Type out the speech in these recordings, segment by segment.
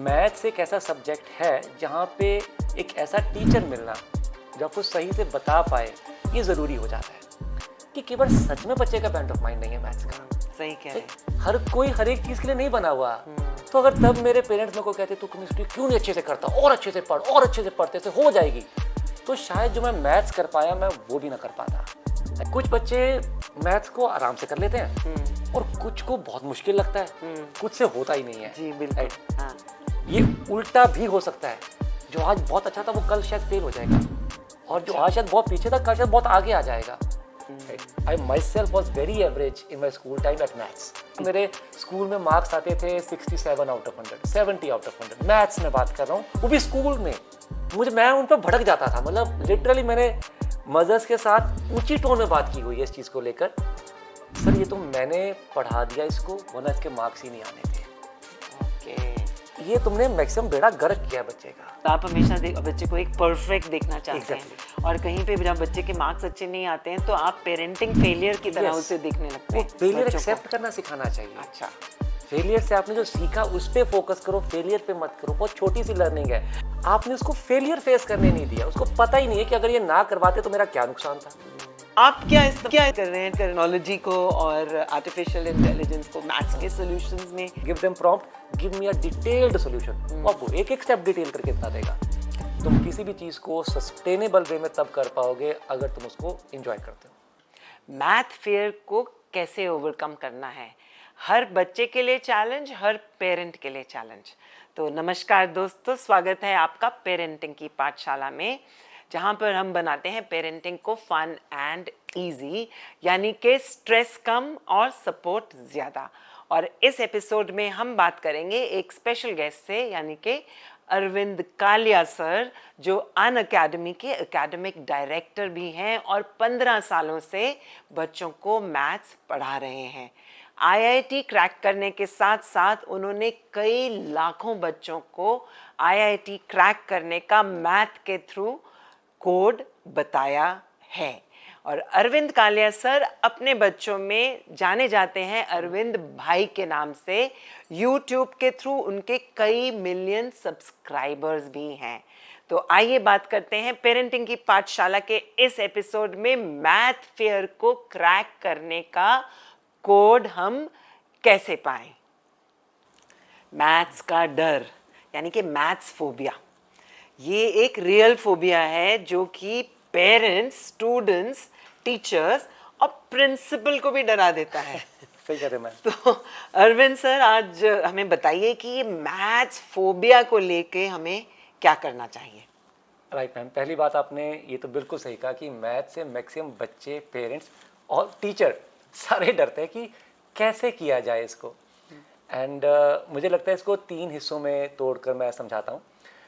Maths एक ऐसा subject है जहाँ पे एक ऐसा टीचर मिलना जो आपको सही से बता पाए, ये ज़रूरी हो जाता है कि केवल सच में बच्चे का बैंड ऑफ माइंड नहीं है मैथ्स का। सही कह रहे हैं। हर कोई हर एक चीज़ के लिए नहीं बना हुआ। तो अगर तब मेरे पेरेंट्स मेरे को कहते तू केमिस्ट्री क्यों नहीं अच्छे से करता, और अच्छे से पढ़, और अच्छे से पढ़ते से हो जाएगी, तो शायद जो मैं मैथ्स कर पाया मैं वो भी ना कर पाता। कुछ बच्चे मैथ्स को आराम से कर लेते हैं और कुछ को बहुत मुश्किल लगता है, कुछ से होता ही नहीं है। जी बिल्कुल। हाँ। ये उल्टा भी हो सकता है, जो आज बहुत अच्छा था वो कल शायद फेल हो जाएगा, और जो आज शायद बहुत पीछे था कल शायद बहुत आगे आ जाएगा। I myself was very average in my school time at maths. मेरे स्कूल में मार्क्स आते थे 67 out of 100, 70 out of 100। Maths में बात कर रहा हूँ, वो भी स्कूल में। मैं उन पर भड़क जाता था, मतलब लिटरली मैंने मदर्स के साथ ऊंची टोन में बात की हुई है इस चीज़ को लेकर। सर ये तो मैंने पढ़ा दिया इसको, वरना इसके मार्क्स ही नहीं आने थे। ये तुमने मैक्सिमम बेड़ा गर्क किया बच्चे का। तो आप हमेशा बच्चे को एक परफेक्ट देखना चाहते हैं। Exactly. और कहीं पे जब बच्चे के मार्क्स अच्छे नहीं आते हैं तो आप पेरेंटिंग फेलियर की तरह Yes. उसे देखने लगते वो हैं। फेलियर बच्चों को। एक्सेप्ट करना सिखाना चाहिए। अच्छा। फेलियर से आपने जो सीखा उस पे फोकस करो, फेलियर पे मत करो। बहुत छोटी सी लर्निंग है। आपने उसको फेलियर फेस करने नहीं दिया, उसको पता ही नहीं है कि अगर ये ना करवाते तो मेरा क्या नुकसान था। आप क्या कर रहे हैं टेक्नोलॉजी को और आर्टिफिशियल इंटेलिजेंस को मैथ्स के सॉल्यूशंस में? Give them prompt, give me a detailed solution. आपको एक एक स्टेप डिटेल करके बता देगा। तुम किसी भी चीज को सस्टेनेबल वे में तब कर पाओगे अगर तुम उसको एंजॉय करते हो। मैथ फेयर को कैसे ओवरकम करना है, हर बच्चे के लिए चैलेंज, हर पेरेंट के लिए चैलेंज। तो नमस्कार दोस्तों, स्वागत है आपका पेरेंटिंग की पाठशाला में, जहाँ पर हम बनाते हैं पेरेंटिंग को फन एंड इजी, यानी कि स्ट्रेस कम और सपोर्ट ज़्यादा। और इस एपिसोड में हम बात करेंगे एक स्पेशल गेस्ट से, यानी कि अरविंद कालिया सर, जो अन अकेडमी के एकेडमिक डायरेक्टर भी हैं और 15 सालों से बच्चों को मैथ्स पढ़ा रहे हैं। आईआईटी क्रैक करने के साथ साथ उन्होंने कई लाखों बच्चों को आईआईटी क्रैक करने का मैथ के थ्रू कोड बताया है। और अरविंद कालिया सर अपने बच्चों में जाने जाते हैं अरविंद भाई के नाम से। यूट्यूब के थ्रू उनके कई मिलियन सब्सक्राइबर्स भी हैं। तो आइए बात करते हैं पेरेंटिंग की पाठशाला के इस एपिसोड में मैथ फेयर को क्रैक करने का कोड हम कैसे पाएं। मैथ्स का डर, यानी कि मैथ्स फोबिया, ये एक रियल फोबिया है जो कि पेरेंट्स, स्टूडेंट्स, टीचर्स और प्रिंसिपल को भी डरा देता है। सही कह रहे हैं। तो अरविंद सर, आज हमें बताइए कि ये मैथ्स फोबिया को लेके हमें क्या करना चाहिए। राइट मैम, पहली बात आपने ये तो बिल्कुल सही कहा कि मैथ से मैक्सिमम बच्चे, पेरेंट्स और टीचर सारे डरते हैं कि कैसे किया जाए इसको। एंड मुझे लगता है इसको 3 हिस्सों में तोड़कर मैं समझाता हूँ।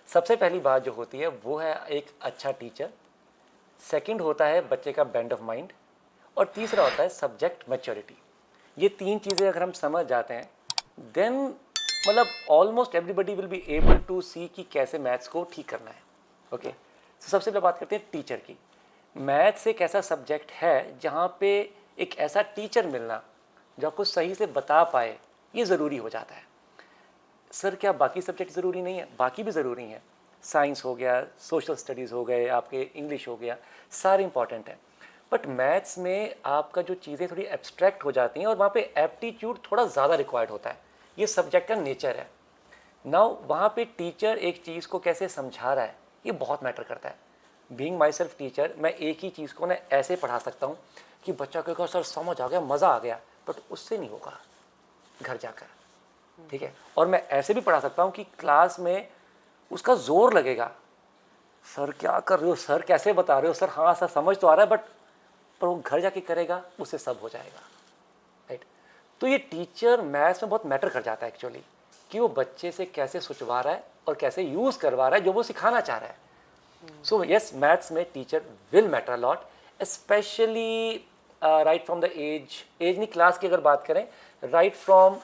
सबसे पहली बात जो होती है वो है एक अच्छा टीचर, सेकंड होता है बच्चे का बैंड ऑफ माइंड, और तीसरा होता है सब्जेक्ट मैच्योरिटी। ये 3 चीज़ें अगर हम समझ जाते हैं देन मतलब almost everybody will be able to see कि कैसे मैथ्स को ठीक करना है। ओके, तो सबसे पहले बात करते हैं टीचर की। मैथ्स एक ऐसा सब्जेक्ट है जहाँ पे एक ऐसा टीचर मिलना जो आपको सही से बता पाए, ये ज़रूरी हो जाता है। सर क्या बाकी सब्जेक्ट ज़रूरी नहीं है? बाकी भी ज़रूरी हैं। साइंस हो गया, सोशल स्टडीज़ हो गए, आपके इंग्लिश हो गया, सारे इंपॉर्टेंट हैं। बट मैथ्स में आपका जो चीज़ें थोड़ी एब्स्ट्रैक्ट हो जाती हैं और वहाँ पे एप्टीट्यूड थोड़ा ज़्यादा रिक्वायर्ड होता है। ये सब्जेक्ट का नेचर है। नाउ वहाँ पे टीचर एक चीज़ को कैसे समझा रहा है, ये बहुत मैटर करता है। बीइंग माई सेल्फ टीचर, मैं एक ही चीज़ को ना ऐसे पढ़ा सकता हूँ कि बच्चा कहेगा सर समझ आ गया, मज़ा आ गया, बट उससे नहीं होगा घर जाकर। ठीक है, और मैं ऐसे भी पढ़ा सकता हूँ कि क्लास में उसका जोर लगेगा, सर क्या कर रहे हो, सर कैसे बता रहे हो, सर हाँ सर समझ तो आ रहा है, बट पर वो घर जाके करेगा, उससे सब हो जाएगा। राइट, तो ये टीचर मैथ्स में बहुत मैटर कर जाता है एक्चुअली, कि वो बच्चे से कैसे सोचवा रहा है और कैसे यूज़ करवा रहा है जो वो सिखाना चाह रहा है। सो यस, मैथ्स में teacher will matter lot, specially right from the age नहीं, क्लास की अगर बात करें, right from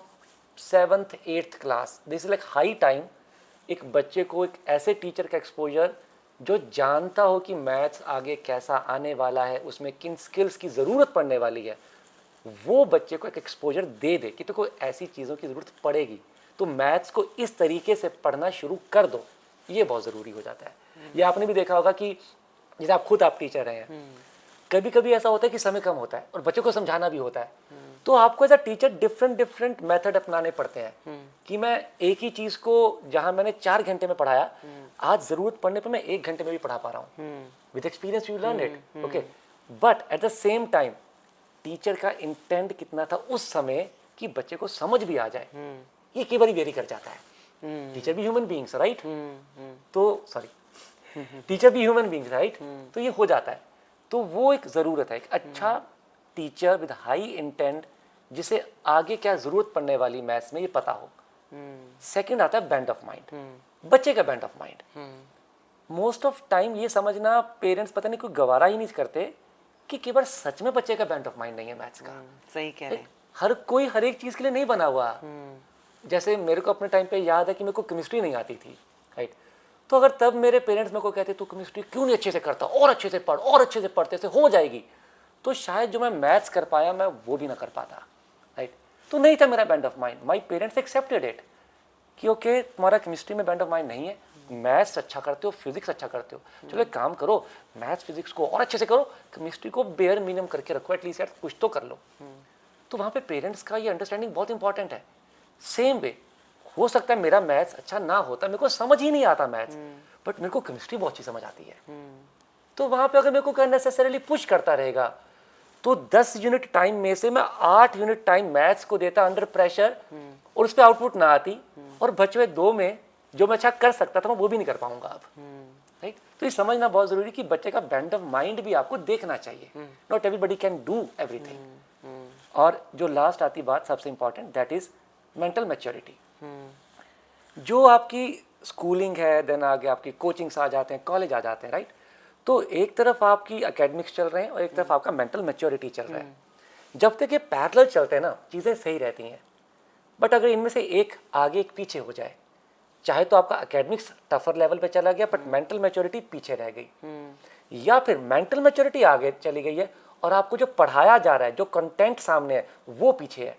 7th 8th class, this is like high time. एक बच्चे को एक ऐसे टीचर का एक्सपोजर जो जानता हो कि मैथ्स आगे कैसा आने वाला है, उसमें किन स्किल्स की ज़रूरत पड़ने वाली है, वो बच्चे को एक एक्सपोजर दे दे कि तो कोई ऐसी चीज़ों की ज़रूरत पड़ेगी, तो मैथ्स को इस तरीके से पढ़ना शुरू कर दो, ये बहुत ज़रूरी हो जाता है। ये आपने भी देखा होगा कि जैसे आप टीचर रहे हैं, कभी कभी ऐसा होता है कि समय कम होता है और बच्चों को समझाना भी होता है, तो आपको as a teacher different method अपनाने पड़ते हैं कि मैं एक ही चीज़ को जहां मैंने 4 घंटे में पढ़ाया, आज ज़रूरत पड़ने पर मैं 1 घंटे में भी पढ़ा पा रहा हूँ। With experience you learn it, okay. But at the same time teacher का इंटेंट कितना था उस समय कि बच्चे को समझ भी आ जाए, ये कई बार वेरी कर जाता है। टीचर भी ह्यूमन बीइंग्स, राइट? तो सॉरी, टीचर भी ह्यूमन बीइंग्स, राइट? तो ये हो जाता है। तो वो एक ज़रूरत है, एक अच्छा टीचर विद हाई इंटेंट, जिसे आगे क्या ज़रूरत पड़ने वाली मैथ्स में ये पता हो। सेकंड आता है बैंड ऑफ माइंड, बच्चे का band of mind. Most of time ये समझना पेरेंट्स पता नहीं कोई गवारा ही नहीं करते कि केवल सच में बच्चे का बैंड ऑफ माइंड नहीं है मैथ्स का। सही कह रहे हैं। हर कोई हर एक चीज़ के लिए नहीं बना हुआ। जैसे मेरे को अपने टाइम पे याद है कि मेरे को केमिस्ट्री नहीं आती थी, राइट? तो अगर तब मेरे पेरेंट्स मेरे को कहते तू केमिस्ट्री क्यों नहीं अच्छे से करता, और अच्छे से पढ़, और अच्छे से पढ़ते से हो जाएगी, तो शायद जो मैं मैथ्स कर पाया मैं वो भी ना कर पाता, राइट? तो नहीं था मेरा band of mind. My parents accepted it कि ओके तुम्हारा केमिस्ट्री में बैंड ऑफ माइंड नहीं है, मैथ्स अच्छा करते हो, फिजिक्स अच्छा करते हो, चलो एक काम करो, मैथ्स फिजिक्स को और अच्छे से करो, केमिस्ट्री को बेयर मिनिमम करके रखो, एटलीस्ट यार कुछ तो कर लो। तो वहाँ पे पेरेंट्स का ये अंडरस्टैंडिंग बहुत इंपॉर्टेंट है। सेम वे हो सकता है मेरा मैथ्स अच्छा ना होता, मेरे को समझ ही नहीं आता मैथ्स, बट मेरे को केमिस्ट्री बहुत अच्छी समझ आती है। तो वहाँ पे अगर मेरे को नेसेसरीली पुश करता रहेगा तो 10 यूनिट टाइम में से मैं 8 यूनिट टाइम मैथ्स को देता अंडर प्रेशर, और उस पर आउटपुट ना आती, और बचे हुए 2 में जो मैं अच्छा कर सकता था मैं वो भी नहीं कर पाऊंगा अब, राइट? तो ये समझना बहुत जरूरी कि बच्चे का बैंड ऑफ माइंड भी आपको देखना चाहिए। Not everybody can do everything. और जो लास्ट आती बात सबसे important, that is mental maturity. जो आपकी स्कूलिंग है, देन आगे आपकी कोचिंग्स आ जाते हैं, कॉलेज आ जाते हैं, राइट? तो एक तरफ आपकी एकेडमिक्स चल रहे हैं और एक तरफ आपका मेंटल मैच्योरिटी चल रहा है। जब तक ये पैरेलल चलते हैं ना, चीज़ें सही रहती हैं। बट अगर इनमें से एक आगे एक पीछे हो जाए, चाहे तो आपका एकेडमिक्स टफर लेवल पे चला गया बट मेंटल मैच्योरिटी पीछे रह गई, या फिर मेंटल मैच्योरिटी आगे चली गई है और आपको जो पढ़ाया जा रहा है, जो कंटेंट सामने है वो पीछे है,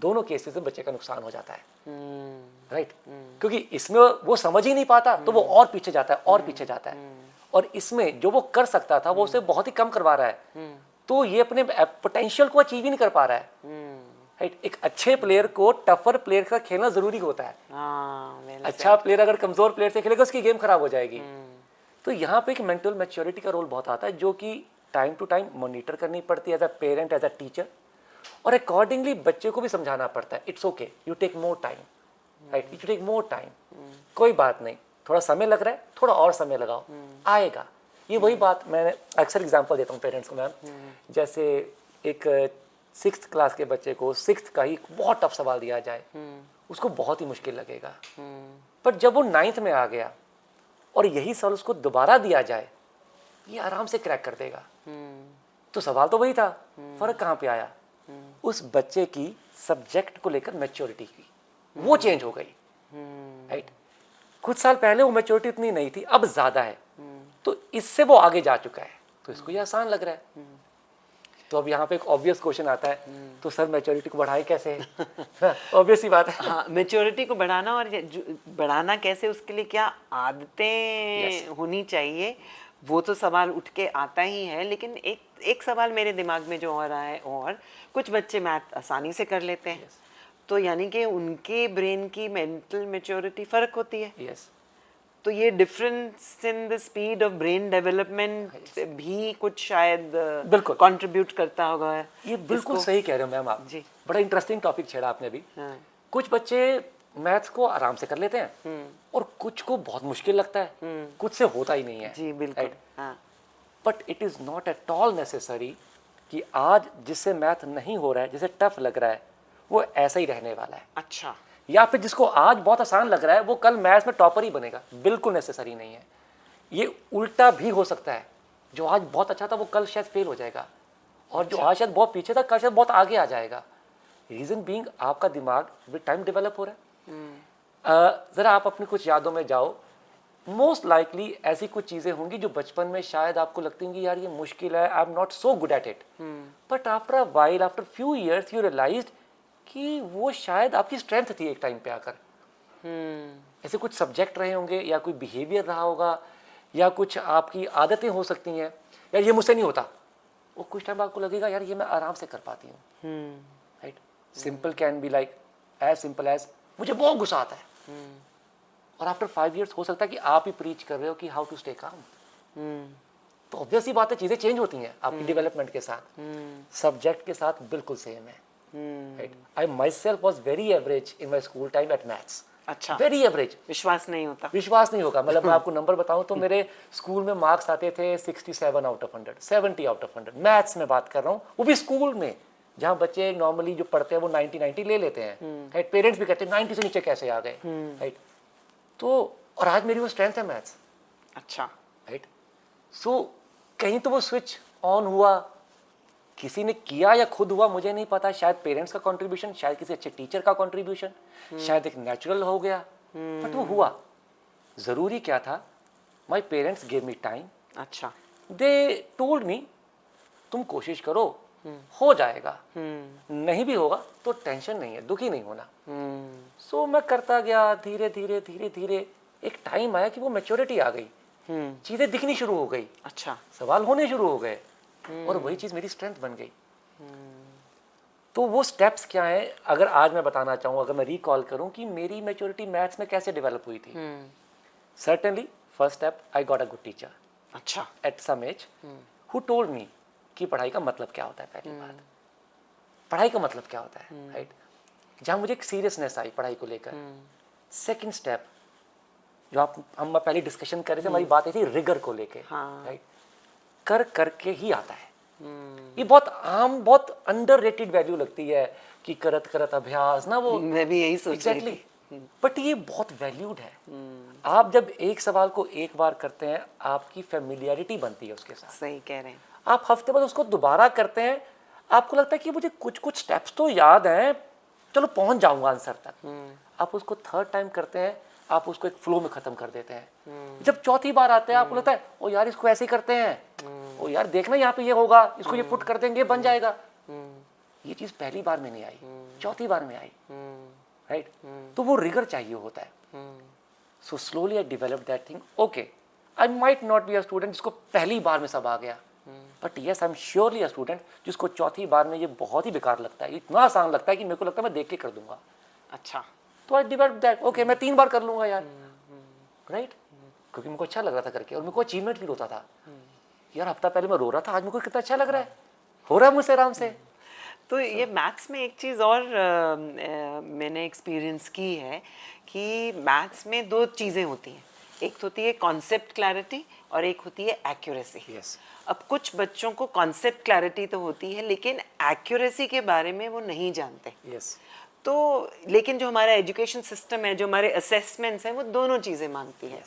दोनों केसेस में बच्चे का नुकसान हो जाता है, राइट? क्योंकि इसमें वो समझ ही नहीं पाता तो वो और पीछे जाता है और पीछे जाता है, और इसमें जो वो कर सकता था वो उसे बहुत ही कम करवा रहा है, तो ये अपने पोटेंशियल को अचीव ही नहीं कर पा रहा है, राइट? एक अच्छे प्लेयर को टफर प्लेयर का खेलना जरूरी होता है। अच्छा प्लेयर अगर कमजोर प्लेयर से खेलेगा उसकी गेम खराब हो जाएगी। तो यहाँ पे एक मेंटल मैच्योरिटी का रोल बहुत आता है, जो कि टाइम टू टाइम मॉनिटर करनी पड़ती है as a parent, as a teacher, और अकॉर्डिंगली बच्चे को भी समझाना पड़ता है। It's okay, you take more time, right? You take more time, कोई बात नहीं, थोड़ा समय लग रहा है, थोड़ा और समय लगाओ, आएगा। ये वही बात मैं अक्सर एग्जांपल देता हूँ पेरेंट्स को, मैम। जैसे एक 6th क्लास के बच्चे को 6th का ही बहुत टफ सवाल दिया जाए, उसको बहुत ही मुश्किल लगेगा, बट जब वो 9th में आ गया और यही सवाल उसको दोबारा दिया जाए, ये आराम से क्रैक कर देगा। तो सवाल तो वही था, फर्क कहाँ पे आया? उस बच्चे की सब्जेक्ट को लेकर मैच्योरिटी की, वो चेंज हो गई, राइट? कुछ साल पहले वो मैच्योरिटी इतनी नहीं थी, अब ज्यादा है, तो इससे वो आगे जा चुका है, तो इसको ये आसान लग रहा है। तो अब यहाँ पे एक ऑब्वियस क्वेश्चन आता है, तो सर मैच्योरिटी को बढ़ाए कैसे? ऑब्वियस ही बात है। हाँ, मैच्योरिटी को बढ़ाना, और बढ़ाना कैसे, उसके लिए क्या आदतें होनी चाहिए, वो तो सवाल उठ के आता ही है। लेकिन एक सवाल मेरे दिमाग में जो हो रहा है, और कुछ बच्चे मैथ आसानी से कर लेते हैं, तो यानी कि उनके ब्रेन की मेंटल मैच्योरिटी फर्क होती है। यस। तो ये difference in the speed of brain development भी कुछ शायद बिल्कुल कंट्रीब्यूट करता होगा। ये बिल्कुल सही कह रहे हो मैम आप जी। बड़ा इंटरेस्टिंग टॉपिक छेड़ा आपने अभी। कुछ बच्चे मैथ्स को आराम से कर लेते हैं और कुछ को बहुत मुश्किल लगता है, कुछ से होता ही नहीं है। जी बिल्कुल। But it is not at all necessary कि आज जिससे मैथ नहीं हो रहा है, जिसे टफ लग रहा है, वो ऐसा ही रहने वाला है। अच्छा। या फिर जिसको आज बहुत आसान लग रहा है वो कल मैथ्स में टॉपर ही बनेगा, बिल्कुल नेसेसरी नहीं है। ये उल्टा भी हो सकता है, जो आज बहुत अच्छा था वो कल शायद फेल हो जाएगा, और जो आज शायद बहुत पीछे था कल शायद बहुत आगे आ जाएगा। रीजन बीइंग आपका दिमाग विद टाइम डेवलप हो रहा है। जरा आप अपनी कुछ यादों में जाओ, मोस्ट लाइकली ऐसी कुछ चीजें होंगी जो बचपन में शायद आपको लगती होंगी यार ये मुश्किल है, I am not so good at it, but after a while, after few years you realized कि वो शायद आपकी स्ट्रेंथ थी एक टाइम पे आकर, ऐसे कुछ सब्जेक्ट रहे होंगे या कोई बिहेवियर रहा होगा या कुछ आपकी आदतें हो सकती हैं, यार ये मुझसे नहीं होता, वो कुछ टाइम आपको लगेगा यार ये मैं आराम से कर पाती हूँ, right. Simple can be like as simple as मुझे बहुत गुस्सा आता है, और आफ्टर 5 years हो सकता है कि आप ही प्रीच कर रहे हो कि हाउ टू स्टे काम, तो ऑब्वियस ही बात है चीजें चेंज होती हैं आपकी डेवलपमेंट के साथ, सब्जेक्ट के साथ बिल्कुल सेम है, right. I myself was very average in my school time at maths, अच्छा, वेरी एवरेज, विश्वास नहीं होता। विश्वास नहीं होगा, मतलब मैं आपको नंबर बताऊं तो मेरे स्कूल में मार्क्स आते थे 67 out of 100, 70 out of 100, maths में बात कर रहा हूँ, वो भी स्कूल में जहाँ बच्चे नॉर्मली जो पढ़ते हैं वो 90 ले लेते हैं, राइट। पेरेंट्स भी कहते हैं 90 से नीचे कैसे आ गए, राइट। तो और आज मेरी वो स्ट्रेंथ है मैथ्स, अच्छा, राइट। सो कहीं तो वो स्विच ऑन हुआ, किसी ने किया या खुद हुआ मुझे नहीं पता, शायद पेरेंट्स का कंट्रीब्यूशन, शायद किसी अच्छे टीचर का कंट्रीब्यूशन, शायद एक नेचुरल हो गया, बट वो हुआ। जरूरी क्या था, my parents give me time, अच्छा, दे टोल्ड मी तुम कोशिश करो, हो जाएगा, नहीं भी होगा तो टेंशन नहीं है, दुखी नहीं होना। सो मैं करता गया, धीरे धीरे धीरे धीरे एक टाइम आया कि वो मैच्योरिटी आ गई, चीजें दिखनी शुरू हो गई, अच्छा, सवाल होने शुरू हो गए, और वही चीज मेरी स्ट्रेंथ बन गई। तो वो स्टेप्स क्या हैं, अगर आज मैं बताना चाहूँ, अगर मैं रिकॉल करूँ कि मेरी मैच्योरिटी मैथ्स में कैसे डेवलप हुई थी, certainly first step I got a good teacher अच्छा, at some age who told me कि पढ़ाई का मतलब क्या होता है, पहली बात पढ़ाई का मतलब क्या होता है, राइट। जहाँ मुझे एक सीरियसनेस आई पढ़ाई को लेकर। सेकंड स्टेप जो हम पहले डिस्कशन कर रहे थे, हमारी बात आई थी रिगर को लेके, राइट। कर करके ही आता है, ये बहुत आम बहुत अंडररेटेड वैल्यू लगती है कि करत करत अभ्यास ना, वो मैं भी यही सोच रही एग्जैक्टली, थी। बट ये बहुत वैल्यूड है। आप जब एक सवाल को एक बार करते हैं आपकी फेमिलियरिटी बनती है उसके साथ, सही कह रहे हैं। आप हफ्ते बाद उसको दोबारा करते हैं, आपको लगता है कि मुझे कुछ कुछ स्टेप्स तो याद हैं, चलो पहुंच जाऊंगा आंसर तक। आप उसको थर्ड टाइम करते हैं, आप उसको एक फ्लो में खत्म कर देते हैं। जब चौथी बार आते हैं आपको लगता है ओ यार इसको ऐसे ही करते हैं, ओ यार देखना यहाँ पे ये होगा, इसको ये पुट कर देंगे बन जाएगा। ये चीज पहली बार में नहीं आई, चौथी बार में आई, राइट। तो वो रिगर चाहिए होता है। So slowly I develop that thing. Okay, I might not be a student जिसको पहली बार में सब आ गया, but yes I am surely a student जिसको चौथी बार में ये बहुत ही बेकार लगता है, इतना आसान लगता है कि मेरे को लगता है मैं देख के कर दूंगा। अच्छा, तो आई डेवलप दैट, ओके मैं 3 बार कर लूंगा यार, राइट, क्योंकि मेरे को अच्छा लग रहा था करके और मेरे को अचीवमेंट फील होता था। यार हफ्ता पहले मैं रो रहा था, आज मेरे को कितना अच्छा लग रहा है, हो रहा है मुझसे आराम से। तो ये मैथ्स में एक चीज़ और मैंने एक्सपीरियंस की है कि मैथ्स में दो चीज़ें होती हैं, एक होती है कॉन्सेप्ट क्लैरिटी और एक होती है एक्यूरेसी। Yes. अब कुछ बच्चों को कॉन्सेप्ट क्लैरिटी तो होती है लेकिन एक्यूरेसी के बारे में वो नहीं जानते। यस, तो लेकिन जो हमारा एजुकेशन सिस्टम है, जो हमारे असेसमेंट्स हैं, वो दोनों चीज़ें मांगती है।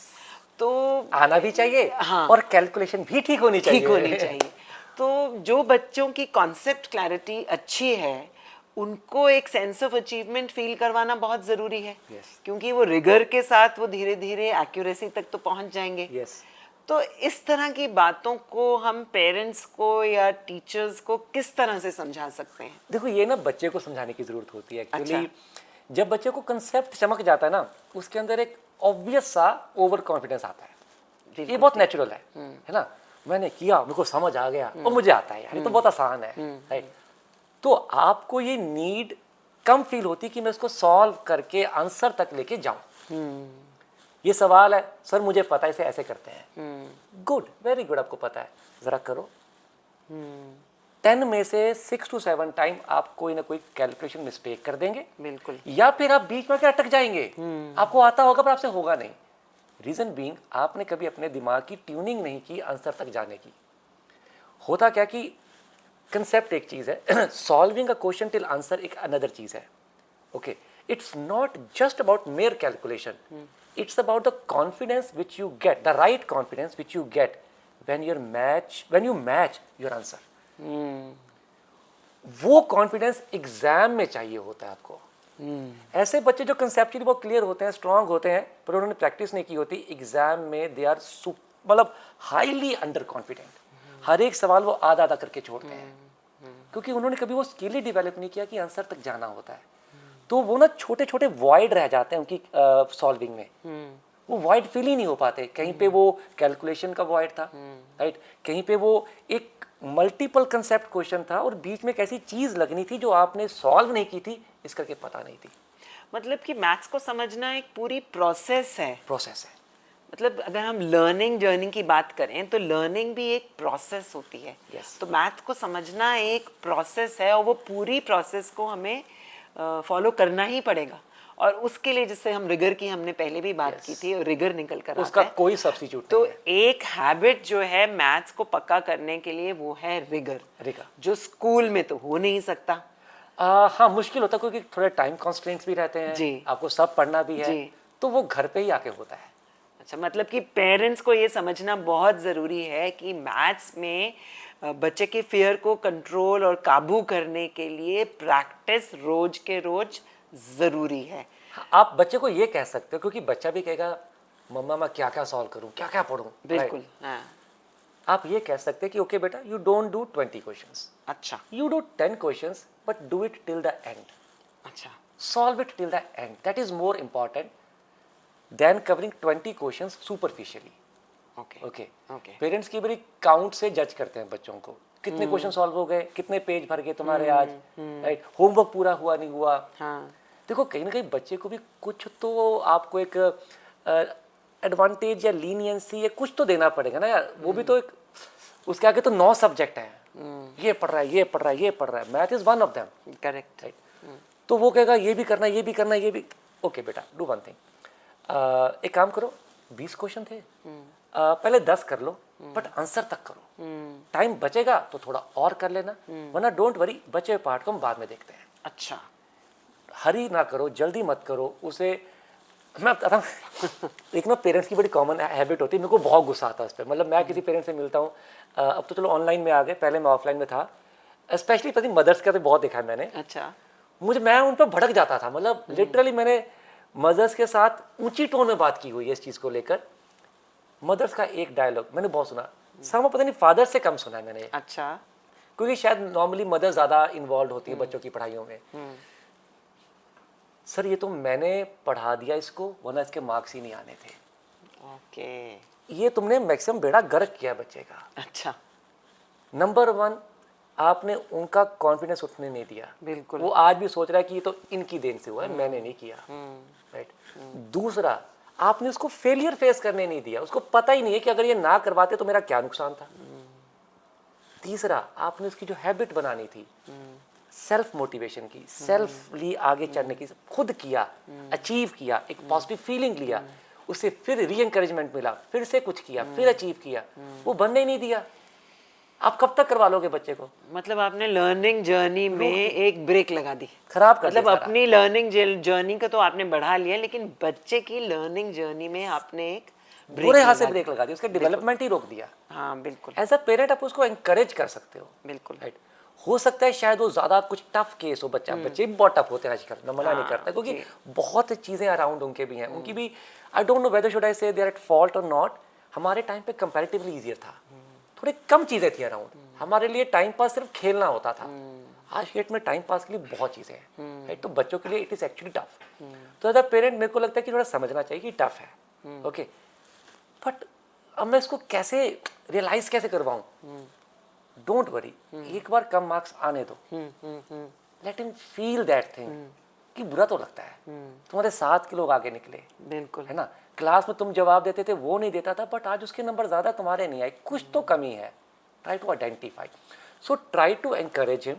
तो आना भी चाहिए, हाँ, और कैलकुलेशन भी ठीक होनी चाहिए, ठीक होनी चाहिए। तो जो बच्चों की कॉन्सेप्ट क्लैरिटी अच्छी है उनको एक सेंस ऑफ अचीवमेंट फील करवाना बहुत ज़रूरी है। Yes. क्योंकि वो रिगर के साथ वो धीरे धीरे एक्यूरेसी तक तो पहुंच जाएंगे। यस। तो इस तरह की बातों को हम पेरेंट्स को या टीचर्स को किस तरह से समझा सकते हैं? देखो ये ना बच्चे को समझाने की जरूरत होती है एक्चुअली। अच्छा। जब बच्चे को कंसेप्ट चमक जाता है ना, उसके अंदर एक ऑब्वियस सा ओवर कॉन्फिडेंस आता है, ये बहुत नेचुरल है ना। मैंने किया, मेरे को समझ आ गया और मुझे आता है यार, ये तो बहुत आसान है, राइट। तो आपको ये नीड कम फील होती कि मैं इसको सॉल्व करके आंसर तक लेके जाऊं। ये सवाल है सर मुझे पता है इसे ऐसे करते हैं, गुड, वेरी गुड, आपको पता है, जरा करो। 10 में से 6 to 7 टाइम आप कोई ना कोई कैलकुलेशन मिस्टेक कर देंगे, बिल्कुल, या फिर आप बीच में अटक जाएंगे। आपको आता होगा पर आपसे होगा नहीं। रीजन बीइंग आपने कभी अपने दिमाग की ट्यूनिंग नहीं की आंसर तक जाने की। होता क्या कि कंसेप्ट एक चीज है, solving a question till answer एक अनदर चीज है। Okay, it's not just about mayor calculation, it's about the confidence which you get, the right confidence which you get when you match your answer. वो confidence exam में चाहिए होता है आपको। ऐसे बच्चे जो कंसेप्चुअली बहुत क्लियर होते हैं, स्ट्रांग होते हैं, पर उन्होंने प्रैक्टिस नहीं की होती, एग्जाम में दे आर मतलब हाईली अंडर कॉन्फिडेंट। हर एक सवाल वो आधा आधा करके छोड़ते हैं, क्योंकि उन्होंने कभी वो स्किल ही डेवलप नहीं किया कि आंसर तक जाना होता है। तो वो ना छोटे छोटे वॉइड रह जाते हैं उनकी सॉल्विंग में, वो वॉइड फिल ही नहीं हो पाते। कहीं पे वो कैलकुलेशन का वॉइड था, राइट, कहीं पे वो एक मल्टीपल कंसेप्ट क्वेश्चन था और बीच में एक ऐसी चीज लगनी थी जो आपने सॉल्व नहीं की थी, इस करके पता नहीं थी। मतलब कि मैथ्स को समझना एक पूरी प्रोसेस है। प्रोसेस है। मतलब अगर हम लर्निंग जर्नी की बात करें तो लर्निंग भी एक प्रोसेस होती है। Yes. तो मैथ को समझना एक प्रोसेस है और वो पूरी प्रोसेस को हमें फॉलो करना ही पड़ेगा। और उसके लिए जिससे हम रिगर की हमने पहले भी बात Yes. की थी, और रिगर निकल कर उसका आता है। कोई सब्स्टिट्यूट तो नहीं है। एक हैबिट जो है मैथ्स को पक्का करने के लिए वो है रिगर, रिगर। जो स्कूल में तो हो नहीं सकता। हाँ, मुश्किल होता है क्योंकि थोड़े टाइम कॉन्स्ट्रेंट्स भी रहते हैं, जी। आपको सब पढ़ना भी है, जी। तो वो घर पे ही आके होता है। अच्छा, मतलब कि पेरेंट्स को ये समझना बहुत ज़रूरी है कि मैथ्स में बच्चे के फियर को कंट्रोल और काबू करने के लिए प्रैक्टिस रोज के रोज ज़रूरी है। हाँ, आप बच्चे को ये कह सकते हो क्योंकि बच्चा भी कहेगा मम्मा मैं क्या क्या सॉल्व करूँ, क्या क्या पढ़ूँ। बिल्कुल। हाँ। आप ये कह सकते हैं कि ओके बेटा, यू डोंट डू 20 क्वेश्चंस, अच्छा। you do 10 questions but do it till the end, अच्छा। solve it till the end, that is more important than covering 20 questions superficially. Okay. Okay. Okay. Parents की बड़ी count से जज करते हैं बच्चों को, कितने क्वेश्चन सॉल्व हो गए, कितने पेज भर गए तुम्हारे आज, राइट, होमवर्क पूरा हुआ नहीं हुआ। हाँ। देखो कहीं ना कहीं बच्चे को भी कुछ तो आपको एक एडवांटेज या लीनियंसी या कुछ तो देना पड़ेगा ना यार। वो भी तो एक, उसके आगे तो 9 सब्जेक्ट हैं, ये पढ़ रहा है, ये पढ़ रहा है, ये पढ़ रहा है, math is one of them, correct. Right. तो वो कहेगा ये भी करना, ये भी करना, ये भी। ओके बेटा, डू वन थिंग, एक काम करो, 20 क्वेश्चन थे, पहले 10 कर लो बट आंसर तक करो। टाइम बचेगा तो थोड़ा और कर लेना, वरना डोंट वरी, बचे हुए पार्ट को हम बाद में देखते हैं। अच्छा। हरी ना करो, जल्दी मत करो उसे। मैं बताता हूँ एक ना पेरेंट्स की बड़ी कॉमन हैबिट होती है, मेरे को बहुत गुस्सा आता है उस पर। मतलब मैं किसी पेरेंट्स से मिलता हूँ, अब तो चलो ऑनलाइन में आ गए, पहले मैं ऑफलाइन में था, स्पेशली पता नहीं मदर्स का तो बहुत देखा है मैंने। अच्छा। मैं उन पर भड़क जाता था, मतलब लिटरली मैंने मदर्स के साथ ऊंची टोन में बात की हुई है इस चीज़ को लेकर। मदर्स का एक डायलॉग मैंने बहुत सुना, sama पता नहीं फादर से कम सुना है मैंने, अच्छा। क्योंकि शायद नॉर्मली मदर ज़्यादा इन्वॉल्व होती है बच्चों की पढ़ाइयों में। सर ये तो मैंने पढ़ा दिया इसको, वरना इसके मार्क्स ही नहीं आने थे। ओके। ये तुमने मैक्सिमम बेड़ा गर्क किया बच्चे का। अच्छा। नंबर 1, आपने उनका कॉन्फिडेंस उठने नहीं दिया। बिल्कुल। वो आज भी सोच रहा है कि ये तो इनकी देन से हुआ है, मैंने नहीं किया, राइट। दूसरा, आपने उसको फेलियर फेस करने नहीं दिया, उसको पता ही नहीं है कि अगर ये ना करवाते तो मेरा क्या नुकसान था। तीसरा, आपने उसकी जो हैबिट बनानी थी सेल्फ मोटिवेशन की, सेल्फली आगे चढ़ने की, खुद किया, अचीव किया, एक पॉजिटिव फीलिंग लिया, उसे फिर री एनकरेजमेंट मिला, फिर से कुछ किया, फिर अचीव किया, वो बनने ही नहीं दिया। आप कब तक करवा लोगे बच्चे को? मतलब आपने लर्निंग जर्नी में एक ब्रेक लगा दी, खराब कर मतलब दिया सारा। अपनी लर्निंग जर्नी को तो आपने बढ़ा लिया, लेकिन बच्चे की लर्निंग जर्नी में आपने एक बुरे हाथ से ब्रेक लगा दी, उसका डेवलपमेंट ही रोक दिया। हाँ बिल्कुल। एज अ पेरेंट आप उसको एनकरेज कर सकते हो, बिल्कुल। राइट। हो सकता है शायद वो ज्यादा कुछ टफ केस हो, बच्चे भी बहुत टफ होते हैं आजकल, मैं मना नहीं करता, क्योंकि बहुत चीजें अराउंड उनके भी हैं, उनकी भी। I don't know whether should I से दे आर एट फॉल्ट और नॉट। हमारे टाइम पे कंपैरेटिवली इजियर था, थोड़ी कम चीजें थी अराउंड, हमारे लिए टाइम पास सिर्फ खेलना होता था। आज के डेट में टाइम पास के लिए बहुत चीजें हैं, राइट। तो बच्चों के लिए इट इज एक्चुअली टफ। तो एज अ पेरेंट मेरे को लगता है कि थोड़ा समझना चाहिए कि टफ है, ओके, बट अब मैं इसको कैसे रियलाइज कैसे करवाऊं? डोंट वरी, एक बार कम मार्क्स आने दो, let him feel that thing कि बुरा तो लगता है, तुम्हारे साथ के लोग आगे निकले, बिल्कुल है ना। क्लास में तुम जवाब देते थे, वो नहीं देता था, बट आज उसके नंबर ज्यादा तुम्हारे नहीं आए, कुछ तो कमी है। Try to identify, so try to encourage him,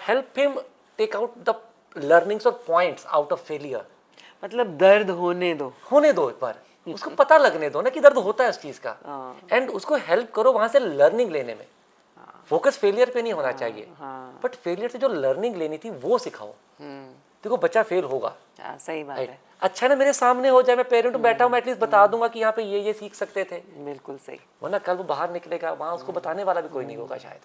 help him take out the learnings और पॉइंट्स आउट ऑफ फेलियर। मतलब दर्द होने दो एक बार उसको पता लगने दो ना कि दर्द होता है उस चीज का, एंड उसको हेल्प करो वहां से लर्निंग लेने में। फोकस फेलियर पे नहीं होना चाहिए, बट फेलियर से जो लर्निंग लेनी थी वो सिखाओ। देखो बच्चा फेल होगा, सही बात है। अच्छा ना मेरे सामने हो जाए, मैं पेरेंट बैठा हूँ, मैं एटलीस्ट बता दूंगा कि यहाँ पे ये सीख सकते थे। बिल्कुल सही। वरना कल वो बाहर निकलेगा, वहां उसको बताने वाला भी कोई नहीं होगा शायद।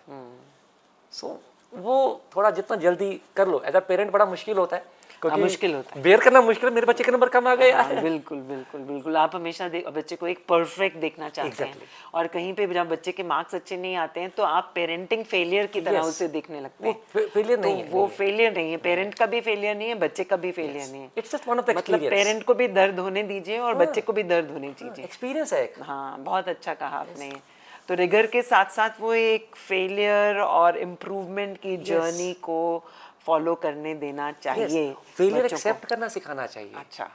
सो वो थोड़ा जितना जल्दी कर लो, एज अ पेरेंट बड़ा मुश्किल होता है, क्योंकि मुश्किल होता है। बेयर करना मुश्किल है, मेरे बच्चे के नंबर कम आ गए यार। हाँ, बिल्कुल बिल्कुल बिल्कुल। आप हमेशा बच्चे को एक परफेक्ट देखना चाहते हैं, और कहीं पे जब बच्चे के मार्क्स अच्छे नहीं आते हैं तो आप पेरेंटिंग फेलियर की तरह उसे देखने लगते हैं। वो फेलियर नहीं है, वो फेलियर नहीं है, पेरेंट का भी फेलियर नहीं है, बच्चे का भी फेलियर नहीं है। It's just one of the मतलब एक्सपीरियंस। पेरेंट को भी दर्द होने दीजिए और बच्चे को भी दर्द होनी चाहिए। एक्सपीरियंस है एक। हाँ, बहुत अच्छा कहा आपने। तो रिगर के साथ साथ वो एक फेलियर और इम्प्रूवमेंट की जर्नी को फॉलो करने देना चाहिए फेलियर बच्चों एक्सेप्ट को। करना सिखाना चाहिए। अच्छा,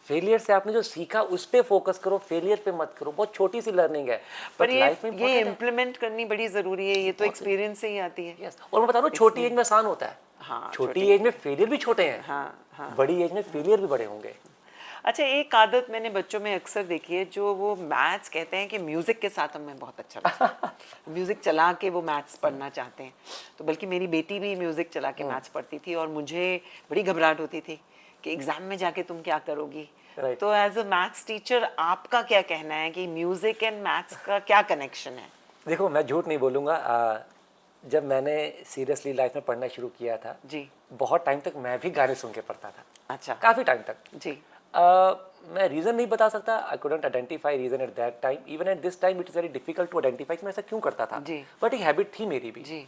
फेलियर से आपने जो सीखा उस पे फोकस करो, फेलियर पे मत करो। बहुत छोटी सी लर्निंग है, पर बट लाइफ में ये इम्प्लीमेंट करनी बड़ी जरूरी है। ये तो एक्सपीरियंस से ही आती है। यस। और मैं बता रहा हूँ, छोटी एज में आसान होता है। हाँ, छोटी एज में फेलियर भी छोटे हैं, हाँ हाँ। बड़ी एज में फेलियर भी बड़े होंगे। अच्छा, एक आदत मैंने बच्चों में अक्सर देखी है, जो वो मैथ्स कहते हैं कि म्यूजिक के साथ हमें बहुत अच्छा लगता है। म्यूजिक चला के वो मैथ्स पढ़ना चाहते हैं। तो बल्कि मेरी बेटी भी म्यूजिक चला के मैथ्स पढ़ती थी, और मुझे बड़ी घबराहट होती थी कि एग्जाम में जाके तुम क्या करोगी। Right. तो एज अ मैथ्स टीचर आपका क्या कहना है कि म्यूजिक एंड मैथ्स का क्या कनेक्शन है? देखो, मैं झूठ नहीं बोलूँगा, जब मैंने सीरियसली लाइफ में पढ़ना शुरू किया था जी। बहुत टाइम तक मैं भी गाने सुन के पढ़ता था। अच्छा। काफ़ी टाइम तक। जी। मैं रीज़न नहीं बता सकता, I couldn't identify reason at that time. Even at this time it is very difficult to identify कि मैं ऐसा क्यों करता था। जी। बट एक हैबिट थी मेरी भी। जी।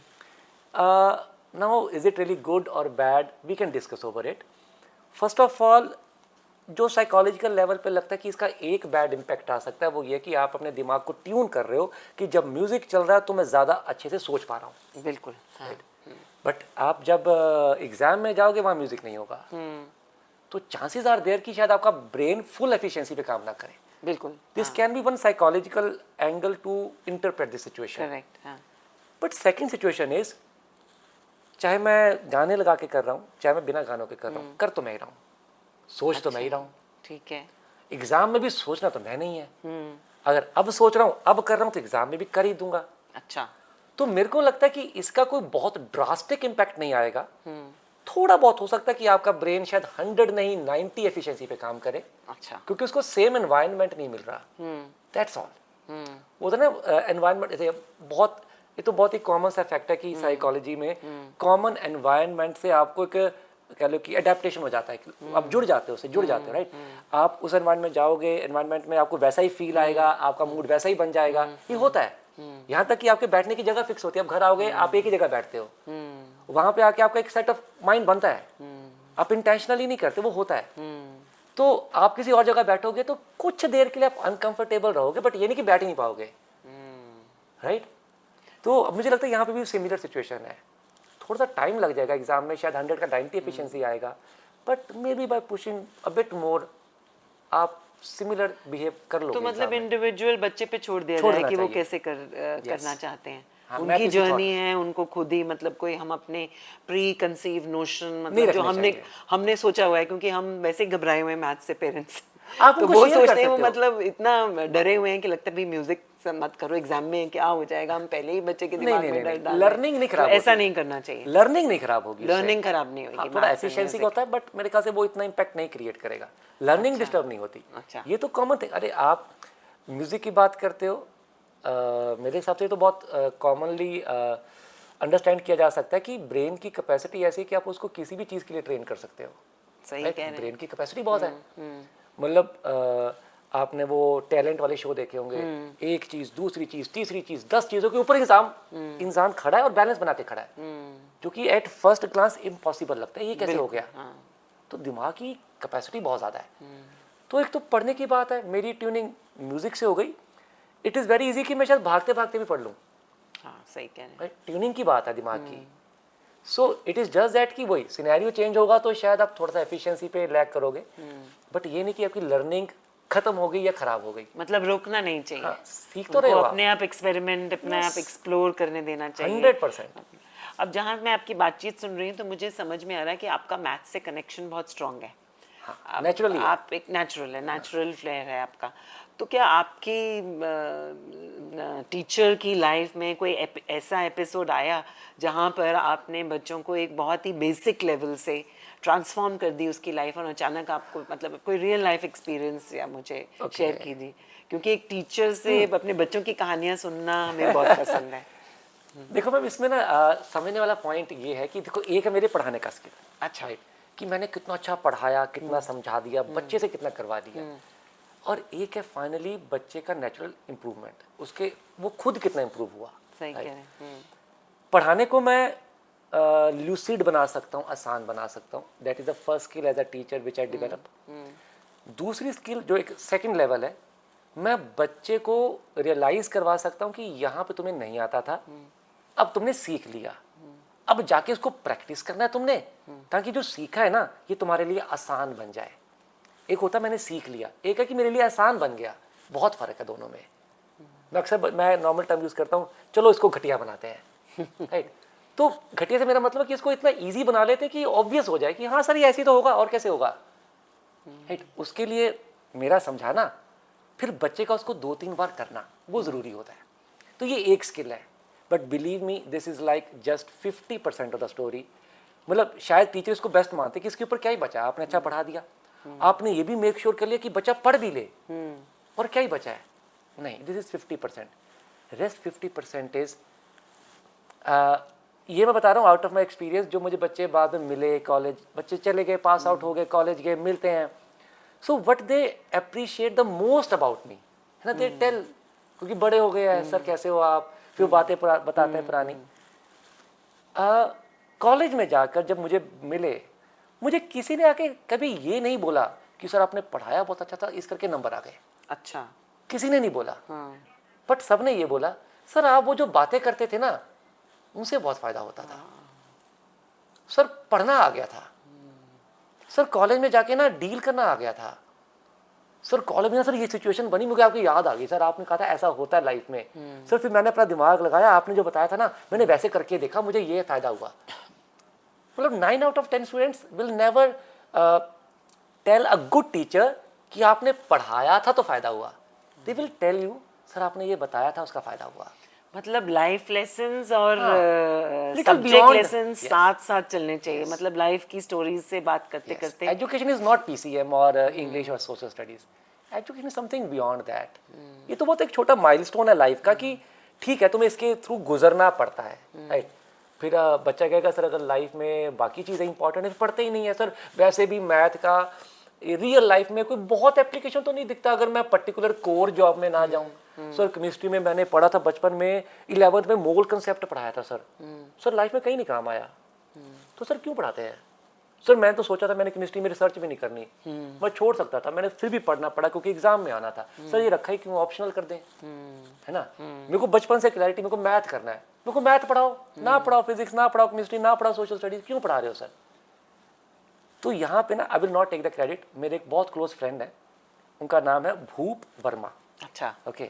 Now is it really good और bad, we can discuss over it. First of all, जो साइकोलॉजिकल लेवल पे लगता है कि इसका एक बैड इम्पैक्ट आ सकता है, वो ये कि आप अपने दिमाग को ट्यून कर रहे हो कि जब म्यूजिक चल रहा है तो मैं ज़्यादा अच्छे से सोच पा रहा हूँ। बिल्कुल। हाँ। बट आप जब एग्जाम में जाओगे वहाँ म्यूजिक नहीं होगा, तो चांसेस आर देयर कि शायद आपका ब्रेन फुल एफिशिएंसी पे काम ना करे। बिल्कुल। This can be one psychological angle to interpret this situation. Correct. हाँ। बट सेकंड सिचुएशन इज, चाहे मैं गाने लगा के कर रहा हूँ, चाहे मैं बिना गानों के कर रहा हूँ, कर तो मैं ही रहा हूँ, सोच तो मैं ही रहा हूँ। ठीक है। एग्जाम में भी सोचना तो मैं नहीं है। अगर अब सोच रहा हूँ, अब कर रहा हूँ, तो एग्जाम में भी कर ही दूंगा। अच्छा। तो मेरे को लगता है कि इसका कोई बहुत ड्रास्टिक इम्पैक्ट नहीं आएगा। थोड़ा बहुत हो सकता है कि आपका ब्रेन शायद 100 नहीं 90 एफिशिएंसी पे काम करे, अच्छा। क्योंकि उसको सेम एनवायरनमेंट नहीं मिल रहा। That's all. वो तो ना एनवायरनमेंट, जैसे बहुत, ये तो बहुत ही कॉमन सा फैक्ट है कि साइकोलॉजी में कॉमन एनवायरनमेंट से आपको एक कह लो कि अडेप्टेशन हो जाता है। आप जुड़ जाते हो, उससे जुड़ जाते हो, राइट। आप उस एनवायरनमेंट में जाओगे, एनवायरनमेंट में आपको वैसा ही फील आएगा, आपका मूड वैसा ही बन जाएगा। ये होता है। यहाँ तक कि आपके बैठने की जगह फिक्स होती है। आप घर आओगे, आप एक ही जगह बैठते हो, वहां पे आके आपका एक सेट ऑफ माइंड बनता है। आप इंटेंशनली नहीं करते, वो होता है। तो आप किसी और जगह बैठोगे तो कुछ देर के लिए आप अनकंफर्टेबल रहोगे, बट ये नहीं कि बैठ ही नहीं पाओगे, राइट। तो अब मुझे लगता है यहाँ पे भी सिमिलर सिचुएशन है। थोड़ा सा टाइम लग जाएगा, एग्जाम में शायद 100 का 90 एफिशिएंसी आएगा, but may be bye pushing a bit more आप सिमिलर बिहेव कर लो। तो मतलब इंडिविजुअल बच्चे पे छोड़ दिया जाए कि वो कैसे करना चाहते हैं। हाँ, उनकी जर्नी है, उनको खुद ही, मतलब कोई हम अपने प्री कंसीव नोशन, मतलब जो हमने सोचा हुआ है, क्योंकि हम वैसे ही घबराए हुए हैं मैथ्स से पेरेंट्स। आप तो उनको वो शेयर कर सोचते हैं, वो सकते हो। मतलब इतना डरे हुए हैं कि लगता है भाई म्यूजिक मत करो, एग्जाम में क्या हो जाएगा। हम पहले ही बच्चे के दिमाग में डर डाल, लर्निंग नहीं खराब, ऐसा नहीं करना चाहिए। लर्निंग नहीं खराब होगी, लर्निंग खराब नहीं होगी। हाँ, थोड़ा एफिशिएंसी का होता है, बट मेरे ख्याल से वो इतना इम्पैक्ट नहीं क्रिएट करेगा। लर्निंग डिस्टर्ब नहीं होती। अच्छा। ये तो कॉमन थिंग। अरे आप म्यूजिक की बात करते हो, मेरे हिसाब से तो बहुत कॉमनली अंडरस्टैंड किया जा सकता है कि ब्रेन की कैपेसिटी ऐसी है कि आप उसको किसी भी चीज़ के लिए ट्रेन कर सकते हो। सही कह रहे हैं। ब्रेन की कैपेसिटी बहुत है। मतलब आपने वो टैलेंट वाले शो देखे होंगे, एक चीज़, दूसरी चीज़, तीसरी चीज़, 10 चीज़ों के ऊपर इंसान खड़ा है और बैलेंस बना के खड़ा है, जो कि एट फर्स्ट ग्लांस इम्पॉसिबल लगता है। ये कैसे हो गया? तो दिमाग की कैपेसिटी बहुत ज़्यादा है। तो एक तो पढ़ने की बात है, मेरी ट्यूनिंग म्यूजिक से हो गई। इट इज़ वेरी इजी कि मैं शायद भागते भागते भी पढ़ लूँ। हाँ, सही कह रहे हैं। ट्यूनिंग की बात है दिमाग की। So it is just that कि वही सिनेरियो चेंज होगा तो शायद आप थोड़ा सा एफिशिएंसी पे लैग करोगे, बट ये नहीं कि आपकी लर्निंग खत्म हो गई या खराब हो गई। मतलब रोकना नहीं चाहिए। हाँ, सीख तो रहे हो, अपने आप एक्सपेरिमेंट, अपने आप एक्सप्लोर करने देना चाहिए। 100%। अब जहाँ मैं आपकी बातचीत सुन रही हूँ तो मुझे समझ में आ रहा है कि आपका मैथ्स से कनेक्शन बहुत स्ट्रॉन्ग है। नेचुरली आप एक नेचुरल फ्लेयर है आपका। तो क्या आपकी टीचर की लाइफ में कोई ऐसा एपिसोड आया जहाँ पर आपने बच्चों को एक बहुत ही बेसिक लेवल से ट्रांसफॉर्म कर दी उसकी लाइफ, और अचानक आपको, मतलब कोई रियल लाइफ एक्सपीरियंस या मुझे शेयर कीजिए, क्योंकि एक टीचर से अपने बच्चों की कहानियाँ सुनना हमें बहुत पसंद है। देखो मैम, इसमें ना समझने वाला पॉइंट ये है कि देखो, एक है मेरे पढ़ाने का स्किल। अच्छा। कि मैंने कितना अच्छा पढ़ाया, कितना समझा दिया, बच्चे से कितना करवा दिया, और एक है फाइनली बच्चे का नेचुरल इम्प्रूवमेंट, उसके वो खुद कितना इम्प्रूव हुआ। सही कह right? रहे हैं। पढ़ाने को मैं ल्यूसिड बना सकता हूँ, आसान बना सकता हूँ, that is the first skill as a teacher which I develop. दूसरी स्किल जो एक सेकंड लेवल है, मैं बच्चे को रियलाइज़ करवा सकता हूँ कि यहाँ पे तुम्हें नहीं आता था, अब तुमने सीख लिया, अब जाके उसको प्रैक्टिस करना है तुमने, ताकि जो सीखा है ना ये तुम्हारे लिए आसान बन जाए। एक होता मैंने सीख लिया, एक है कि मेरे लिए आसान बन गया, बहुत फ़र्क है दोनों में। मैं नॉर्मल टर्म यूज़ करता हूँ, चलो इसको घटिया बनाते हैं, राइट। तो घटिया से मेरा मतलब कि इसको इतना ईजी बना लेते कि ऑब्वियस हो जाए कि हाँ सर ये ऐसे तो होगा, और कैसे होगा, राइट। उसके लिए मेरा समझाना, फिर बच्चे का उसको 2-3 बार करना, वो ज़रूरी होता है। तो ये एक स्किल है, but believe me this is like just 50% of the story. मतलब शायद टीचर इसको बेस्ट मानते कि इसके ऊपर क्या ही बचा है, आपने अच्छा पढ़ा दिया, आपने ये भी मेक श्योर कर लिया कि बच्चा पढ़ भी ले, और क्या ही बचा है। नहीं, दिस इज़ 50%। रेस्ट 50% इज़, ये मैं बता रहा हूँ आउट ऑफ माई एक्सपीरियंस, जो मुझे बच्चे बाद में मिले, कॉलेज बच्चे चले गए, पास आउट हो गए, कॉलेज गए, मिलते हैं, so what they appreciate the most about me, है ना, दे टेल, क्योंकि बड़े हो गए हैं, सर कैसे हो आप, फिर बातें बताते हैं पुरानी। कॉलेज में जाकर जब मुझे मिले, मुझे किसी ने आके कभी ये नहीं बोला कि सर आपने पढ़ाया बहुत अच्छा था, इस करके नंबर आ गए, अच्छा, किसी ने नहीं बोला, बट सब ने ये बोला सर आप वो जो बातें करते थे ना उनसे बहुत फायदा होता था, सर पढ़ना आ गया था, सर कॉलेज में जाके ना डील करना आ गया था, सर कॉलेज में ना सर ये सिचुएशन बनी, मुझे आपकी याद आ गई, सर आपने कहा था ऐसा होता है लाइफ में, सर फिर मैंने अपना दिमाग लगाया, आपने जो बताया था ना मैंने वैसे करके देखा, मुझे ये फायदा हुआ। मतलब 9 out of 10 students will never tell a good teacher कि आपने पढ़ाया था तो फायदा हुआ, they will tell you sir आपने ये बताया था उसका फायदा हुआ। मतलब लाइफ लेसन्स और Little subject beyond, lessons yes. साथ साथ चलने चाहिए, मतलब लाइफ की स्टोरीज से बात करते करते। एजुकेशन इज नॉट पीसीएम और इंग्लिश और social studies, education is something beyond that. ये तो बहुत एक छोटा माइलस्टोन है लाइफ का कि ठीक है तुम्हें इसके थ्रू गुजरना पड़ता है, राइट। फिर बच्चा कहेगा सर अगर लाइफ में बाकी चीज़ें इंपॉर्टेंट है, पढ़ते ही नहीं है सर, वैसे भी मैथ का रियल लाइफ में कोई बहुत एप्लीकेशन तो नहीं दिखता अगर मैं पर्टिकुलर कोर जॉब में ना जाऊं। सर केमिस्ट्री में मैंने पढ़ा था बचपन में, 11th में मोल कंसेप्ट पढ़ाया था सर, सर लाइफ में कहीं नहीं काम आया, तो सर क्यों पढ़ाते हैं। सर मैं तो सोचा था मैंने केमिस्ट्री में रिसर्च भी नहीं करनी, मैं छोड़ सकता था, मैंने फिर भी पढ़ना पड़ा क्योंकि एग्जाम में आना था। सर ये रखा ही क्यों, ऑप्शनल कर दें, है ना। मेरे को बचपन से क्लैरिटी, मेरे को मैथ करना है, मेरे को मैथ पढ़ाओ, ना पढ़ाओ फिजिक्स, ना पढ़ाओ केमिस्ट्री, ना पढ़ाओ सोशल स्टडीज, क्यों पढ़ा रहे हो सर। तो यहाँ पे ना I will not take the credit, मेरे एक बहुत क्लोज फ्रेंड है, उनका नाम है भूप वर्मा। अच्छा, ओके,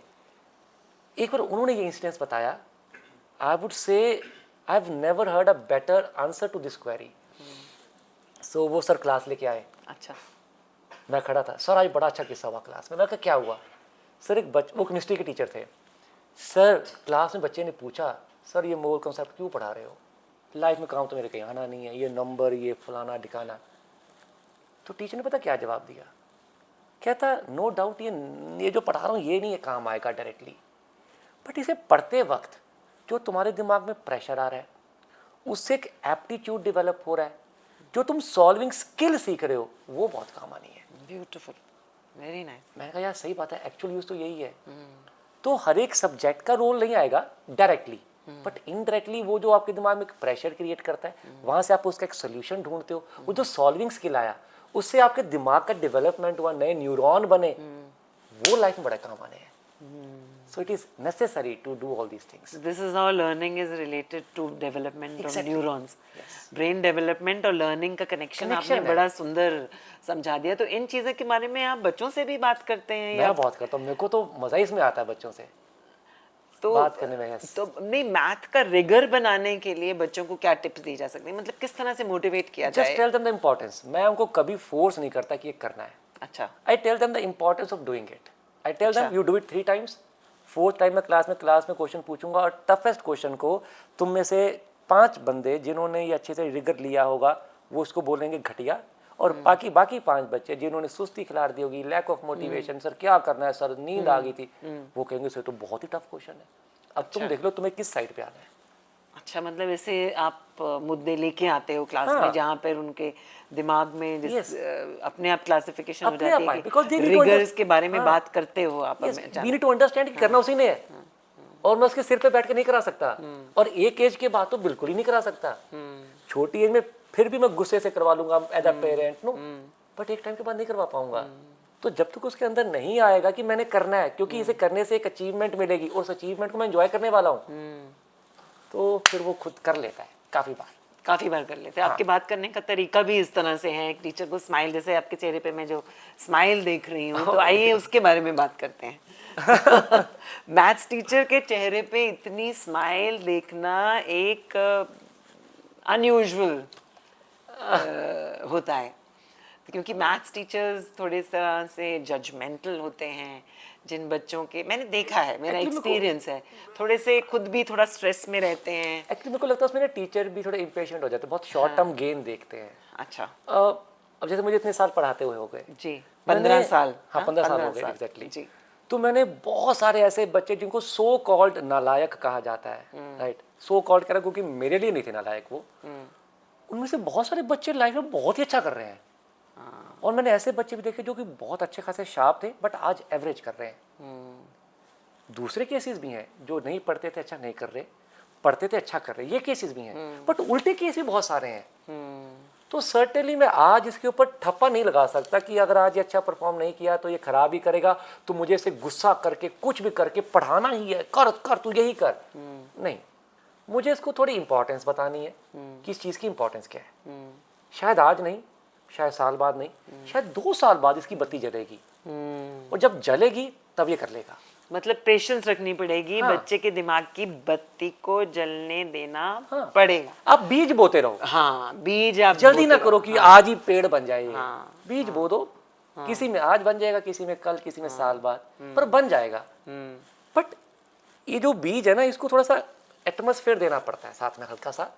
एक बार उन्होंने ये इंसिडेंस बताया, I would say I have never heard a better answer to this query. So वो सर क्लास लेके आए, अच्छा, मैं खड़ा था, सर आज बड़ा अच्छा किस्सा हुआ क्लास में। मैं कहा क्या हुआ। सर एक वो केमिस्ट्री के टीचर थे, सर क्लास में बच्चे ने पूछा सर ये मोल कॉन्सेप्ट क्यों पढ़ा रहे हो, लाइफ में काम तो मेरे कहीं आना नहीं है, ये नंबर ये फलाना ढिकाना। तो टीचर ने पता क्या जवाब दिया, कहता नो डाउट ये जो पढ़ा रहा हूँ ये नहीं है काम आएगा डायरेक्टली, बट इसे पढ़ते वक्त जो तुम्हारे दिमाग में प्रेशर आ रहा है उससे एक एप्टीट्यूड डेवलप हो रहा है, जो तुम सॉल्विंग स्किल सीख रहे हो वो बहुत काम आनी है। Beautiful, very nice. मैंने कहा यार सही बात है, एक्चुअल यूज तो यही है। तो हर एक सब्जेक्ट का रोल नहीं आएगा डायरेक्टली, बट इनडायरेक्टली वो जो आपके दिमाग में प्रेशर क्रिएट करता है वहां से आप उसका एक सोल्यूशन ढूंढते हो, वो जो सॉल्विंग स्किल आया उससे आपके दिमाग का डेवलपमेंट हुआ, नए न्यूरॉन बने, वो लाइफ में बड़ा काम आने हैं। So it is necessary to do all these things. This is how learning is related to development of Exactly. neurons. Brain development और learning का connection आपने है। बड़ा सुंदर समझा दिया। तो इन चीज़ों के बारे में आप बच्चों से भी बात करते हैं या मैं बहुत करता हूँ, मेरे को तो मजा ही इसमें आता है बच्चों से तो बात करने में। yes. तो नहीं, मैथ का रिगर बनाने के लिए बच्चों को क्या टिप्स दी जा सकती है, मतलब किस तरह से मोटिवेट किया Just जाए? tell them the importance. मैं उनको कभी फोर्स नहीं करता कि ये करना है। अच्छा, I tell them the importance of doing it. I tell them you do it 3 times. 4th time मैं क्लास में क्वेश्चन पूछूंगा और टफेस्ट क्वेश्चन को तुम में से 5 बंदे जिन्होंने ये अच्छे से रिगर लिया होगा वो उसको बोलेंगे घटिया, और बाकी 5 बच्चे जिन्होंने सुस्ती खिला दी होगी, लैक ऑफ मोटिवेशन, सर क्या करना है सर नींद आ गई थी, वो कहेंगे सर तो बहुत ही टफ क्वेश्चन है, अब तुम देख लो तुम्हें किस साइड पे आना है। अच्छा, मतलब ऐसे आप मुद्दे लेके आते हो क्लास हाँ। में जहाँ पर उनके दिमाग में Yes. अपने आप क्लासिफिकेशन हो अपने जाती आप है आए, because they कि need to रिगर्स के बारे में हाँ। बात करते हो आप यस हमें वी अचानक। नीड टू अंडरस्टैंड कि करना उसी ने है और मैं उसके सिर पे बैठ के नहीं करा सकता और एक एज के बाद तो बिल्कुल ही नहीं करा सकता। छोटी एज में फिर भी मैं गुस्से से करवा लूंगा as a parent no, but एक टाइम के बाद नहीं करवा पाऊंगा। तो जब तक उसके अंदर नहीं आएगा कि मैंने करना है, क्योंकि इसे करने से एक अचीवमेंट मिलेगी और उस अचीवमेंट को मैं एंजॉय करने वाला हूँ, तो फिर वो खुद कर लेता है काफी बार कर लेते हैं। आपके बात करने का तरीका भी इस तरह से है, एक टीचर को स्माइल, जैसे आपके चेहरे पे मैं जो स्माइल देख रही हूँ, तो आइए उसके बारे में बात करते हैं। मैथ्स टीचर के चेहरे पे इतनी स्माइल देखना एक अनयूजुअल होता है, क्योंकि मैथ्स टीचर्स थोड़े तरह से जजमेंटल होते हैं। जिन बच्चों के मैंने देखा है, मेरा Actually, मेरे को- एक्सपीरियंस है, थोड़े से खुद भी थोड़ा स्ट्रेस में रहते हैं। एक्चुअली मेरे को लगता है उसमें ना टीचर भी थोड़े इम्पेशेंट हो जाते हैं, बहुत शॉर्ट टर्म गेन देखते हैं। अच्छा अब जैसे मुझे इतने साल पढ़ाते हुए हो गए जी, मैंने- 15 साल। हाँ 15 साल हो 15 गए एग्जैक्टली जी। तो मैंने बहुत सारे ऐसे बच्चे जिनको सो कॉल्ड नालायक कहा जाता है, राइट, सो कॉल्ड कह रहा क्योंकि मेरे लिए नहीं थे नालायक वो, उनमें से बहुत सारे बच्चे लाइफ में बहुत ही अच्छा कर रहे हैं। और मैंने ऐसे बच्चे भी देखे जो कि बहुत अच्छे खासे शार्प थे बट आज एवरेज कर रहे हैं। दूसरे केसेस भी हैं जो नहीं पढ़ते थे अच्छा नहीं कर रहे, पढ़ते थे अच्छा कर रहे, ये केसेस भी हैं, बट उल्टे केस भी बहुत सारे हैं। तो सर्टेनली मैं आज इसके ऊपर ठप्पा नहीं लगा सकता कि अगर आज ये अच्छा परफॉर्म नहीं किया तो ये खराब ही करेगा, तो मुझे इसे गुस्सा करके कुछ भी करके पढ़ाना ही है, कर कर तू यही कर। नहीं, मुझे इसको थोड़ी इंपॉर्टेंस बतानी है कि इस चीज़ की इंपॉर्टेंस क्या है। शायद आज नहीं, शायद साल बाद नहीं, शायद 2 साल बाद इसकी बत्ती जलेगी और जब जलेगी तब ये कर लेगा। मतलब पेशेंस रखनी पड़ेगी। हाँ। बच्चे के दिमाग की बत्ती को जलने देना हाँ। पड़ेगा। आप बीज बोते रहो, हाँ, बीज आप जल्दी ना बोते करो रहो। कि आज ही पेड़ बन जाए। हाँ, बीज बो दो, किसी में आज बन जाएगा, किसी में कल, किसी में साल बाद, पर बन जाएगा। बट ये जो बीज है ना, इसको थोड़ा सा एटमॉस्फेयर देना पड़ता है साथ में हल्का सा,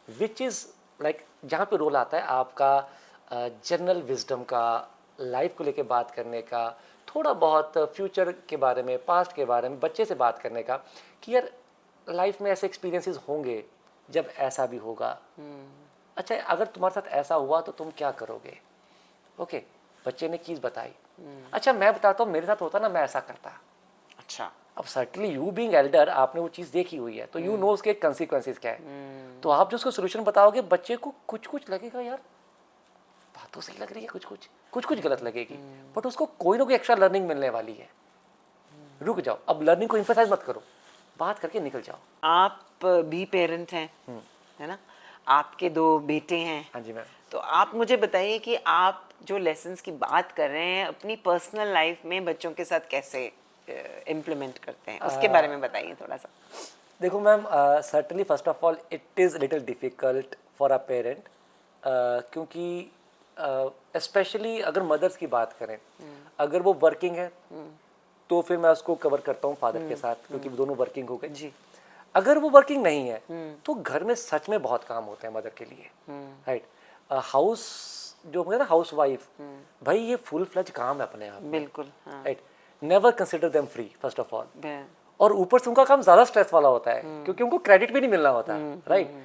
विच इज लाइक जहाँ पे रोल आता है आपका जनरल विजडम का, लाइफ को लेके बात करने का, थोड़ा बहुत फ्यूचर के बारे में, पास्ट के बारे में बच्चे से बात करने का, कि यार लाइफ में ऐसे एक्सपीरियंसेस होंगे जब ऐसा भी होगा। अच्छा, अगर तुम्हारे साथ ऐसा हुआ तो तुम क्या करोगे? ओके, बच्चे ने चीज़ बताई। अच्छा, मैं बताता हूँ मेरे साथ होता ना, मैं ऐसा करता। अच्छा, अब सर्टनली यू बीइंग एल्डर, आपने वो चीज़ देखी हुई है तो यू नो उसके कंसिक्वेंसेस क्या है। तो आप जो उसको सोल्यूशन बताओगे, बच्चे को कुछ कुछ लगेगा यार बात तो सही लग रही है, कुछ कुछ गलत लगेगी, बट उसको कोई ना कोई एक्स्ट्रा लर्निंग मिलने वाली है। रुक जाओ, अब लर्निंग को एम्फसाइज मत करो, बात करके निकल जाओ। आप भी पेरेंट हैं, है ना? आपके 2 बेटे हैं। हाँ जी मैम। तो आप मुझे बताइए कि आप जो लेसन्स की बात कर रहे हैं अपनी पर्सनल लाइफ में बच्चों के साथ कैसे इम्प्लीमेंट करते हैं, उसके बारे में बताइए थोड़ा सा। देखो ma'am, certainly first of all it is little difficult for a parent, क्योंकि स्पेशली अगर मदर्स की बात करें, अगर वो वर्किंग है तो फिर मैं उसको कवर करता हूँ फादर के साथ, क्योंकि दोनों वर्किंग हो गए जी। अगर वो वर्किंग नहीं है तो घर में सच में बहुत काम होते हैं मदर के लिए, राइट। हाउस जो होगा ना, हाउस वाइफ, भाई ये फुल फ्लेज काम है अपने आप में, बिल्कुल, हाँ। Right. Never consider them free first of all, ब- और ऊपर से उनका काम ज़्यादा स्ट्रेस वाला होता है क्योंकि उनको क्रेडिट भी नहीं मिलना होता, राइट।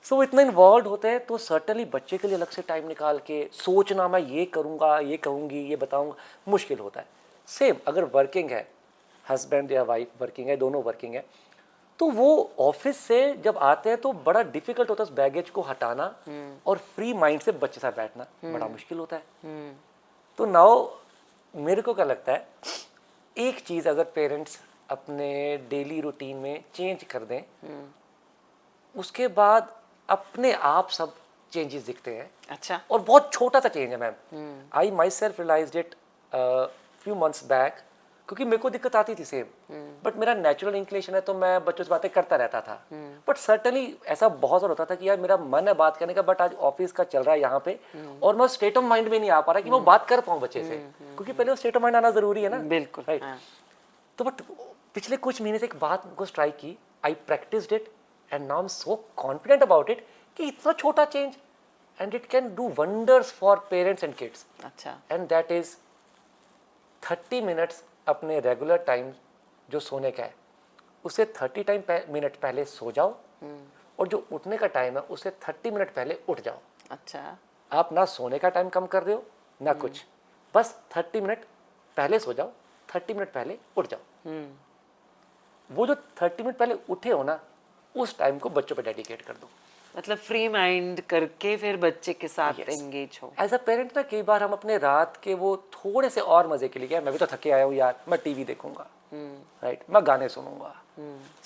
सो वो इतना इन्वॉल्व होते हैं, तो सर्टनली बच्चे के लिए अलग से टाइम निकाल के सोचना मैं ये करूँगा, ये कहूँगी, ये बताऊँगा, मुश्किल होता है। सेम अगर वर्किंग है, हस्बैंड या वाइफ वर्किंग है, दोनों वर्किंग है, तो वो ऑफिस से जब आते हैं तो बड़ा डिफिकल्ट होता है उस बैगेज को हटाना और फ्री माइंड से बच्चे साथ बैठना बड़ा मुश्किल होता है। तो नाउ मेरे को क्या लगता है, एक चीज़ अगर पेरेंट्स अपने डेली रूटीन में चेंज कर दें, उसके बाद अपने आप सब चेंजेस दिखते हैं। अच्छा। और बहुत छोटा सा चेंज है ma'am. I myself realized it few months back, क्योंकि मेरे को दिक्कत आती थी सेम, बट मेरा नेचुरल इंक्लिनेशन है तो मैं बच्चों से बातें करता रहता था। बट सर्टनली ऐसा बहुत सारा होता था कि यार मेरा मन है बात करने का, बट आज ऑफिस का चल रहा है यहाँ पे और मैं स्टेट ऑफ माइंड में नहीं आ पा रहा कि मैं बात कर पाऊँ बच्चे से, क्योंकि पहले वो स्टेट ऑफ माइंड आना जरूरी है ना। बिल्कुल, राइट। हाँ। तो बट पिछले कुछ महीने से एक बात को स्ट्राइक की, I practised it and now I am so confident about it कि इतना छोटा change and it can do wonders for parents and kids. अच्छा। एंड दैट इज 30 मिनट्स अपने रेगुलर टाइम जो सोने का है, उसे 30 मिनट पहले सो जाओ और जो उठने का टाइम है उससे 30 मिनट पहले उठ जाओ। अच्छा। आप ना सोने का टाइम कम कर रहे हो ना कुछ, बस 30 मिनट पहले सो जाओ, 30 मिनट पहले उठ जाओ। वो जो 30 मिनट पहले उठे हो ना, उस टाइम को बच्चों पे डेडिकेट कर दो। मतलब फ्री माइंड करके फिर बच्चे के साथ Yes. एंगेज हो। एज अ पेरेंट ना कई बार हम अपने रात के वो थोड़े से और मजे के लिए, क्या मैं भी तो थके आया हूँ यार, मैं टीवी देखूंगा, राइट, मैं गाने सुनूंगा।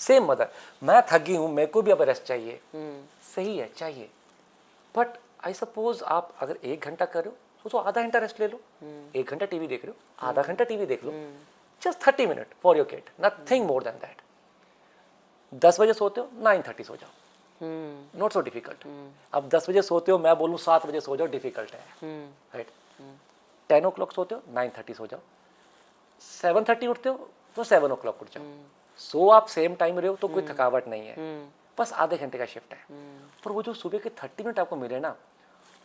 सेम मदर, मैं थक गई हूँ, मेरे को भी अब रेस्ट चाहिए। सही है, चाहिए, बट आई सपोज आप अगर 1 घंटा कर रहे हो तो आधा घंटा रेस्ट ले लो। 1 घंटा टीवी देख रहे हो, आधा घंटा टीवी देख लो। Just 30 minute for your kid, nothing more than that. 10 बजे सोते हो, 9:30 सो जाओ, नॉट सो डिफिकल्ट। अब 10 बजे सोते हो, मैं बोलूँ 7 बजे सो जाओ, डिफिकल्ट है, राइट। 10 o'clock सोते हो, 9:30 सो जाओ। 7:30 उठते हो तो 7 o'clock उठ जाओ। सो आप सेम टाइम रहे हो तो कोई थकावट नहीं है, बस आधे घंटे का शिफ्ट है। पर वो जो सुबह के 30 मिनट आपको मिले ना,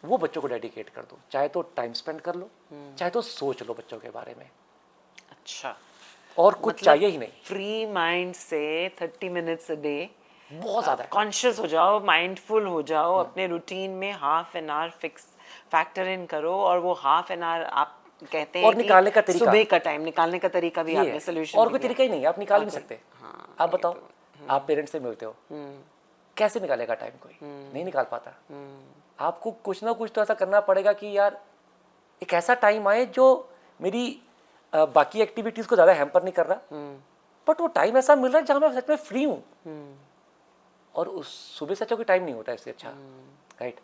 वो बच्चों को डेडिकेट कर दो। चाहे तो टाइम स्पेंड कर लो, चाहे तो सोच लो बच्चों के बारे में, अच्छा, और कुछ मतलब चाहिए ही नहीं। फ्री माइंड से 30 मिनट्स अ डे बहुत ज्यादा है। कॉन्शियस हो जाओ, माइंडफुल हो जाओ, अपने रूटीन में half an hour fix factor in करो, और वो हाफ एन आवर आप कहते हैं और निकालने का कि तरीका, सुबह का टाइम निकालने का तरीका भी ये आपने है। सोल्यूशन और भी कोई दिया। तरीका ही नहीं है, आप निकाल ही और नहीं कोई- सकते। हाँ, आप ये बताओ, तो- आप पेरेंट्स से मिलते हो, कैसे निकालेगा टाइम? कोई नहीं निकाल पाता। आपको कुछ ना कुछ तो ऐसा करना पड़ेगा कि यार एक ऐसा टाइम आए जो मेरी बाकी एक्टिविटीज को ज्यादा हैम्पर नहीं कर रहा, बट वो टाइम ऐसा मिल रहा है जहां मैं सच में फ्री हूँ। और उस सुबह से अच्छा कोई टाइम नहीं होता इससे अच्छा, राइट।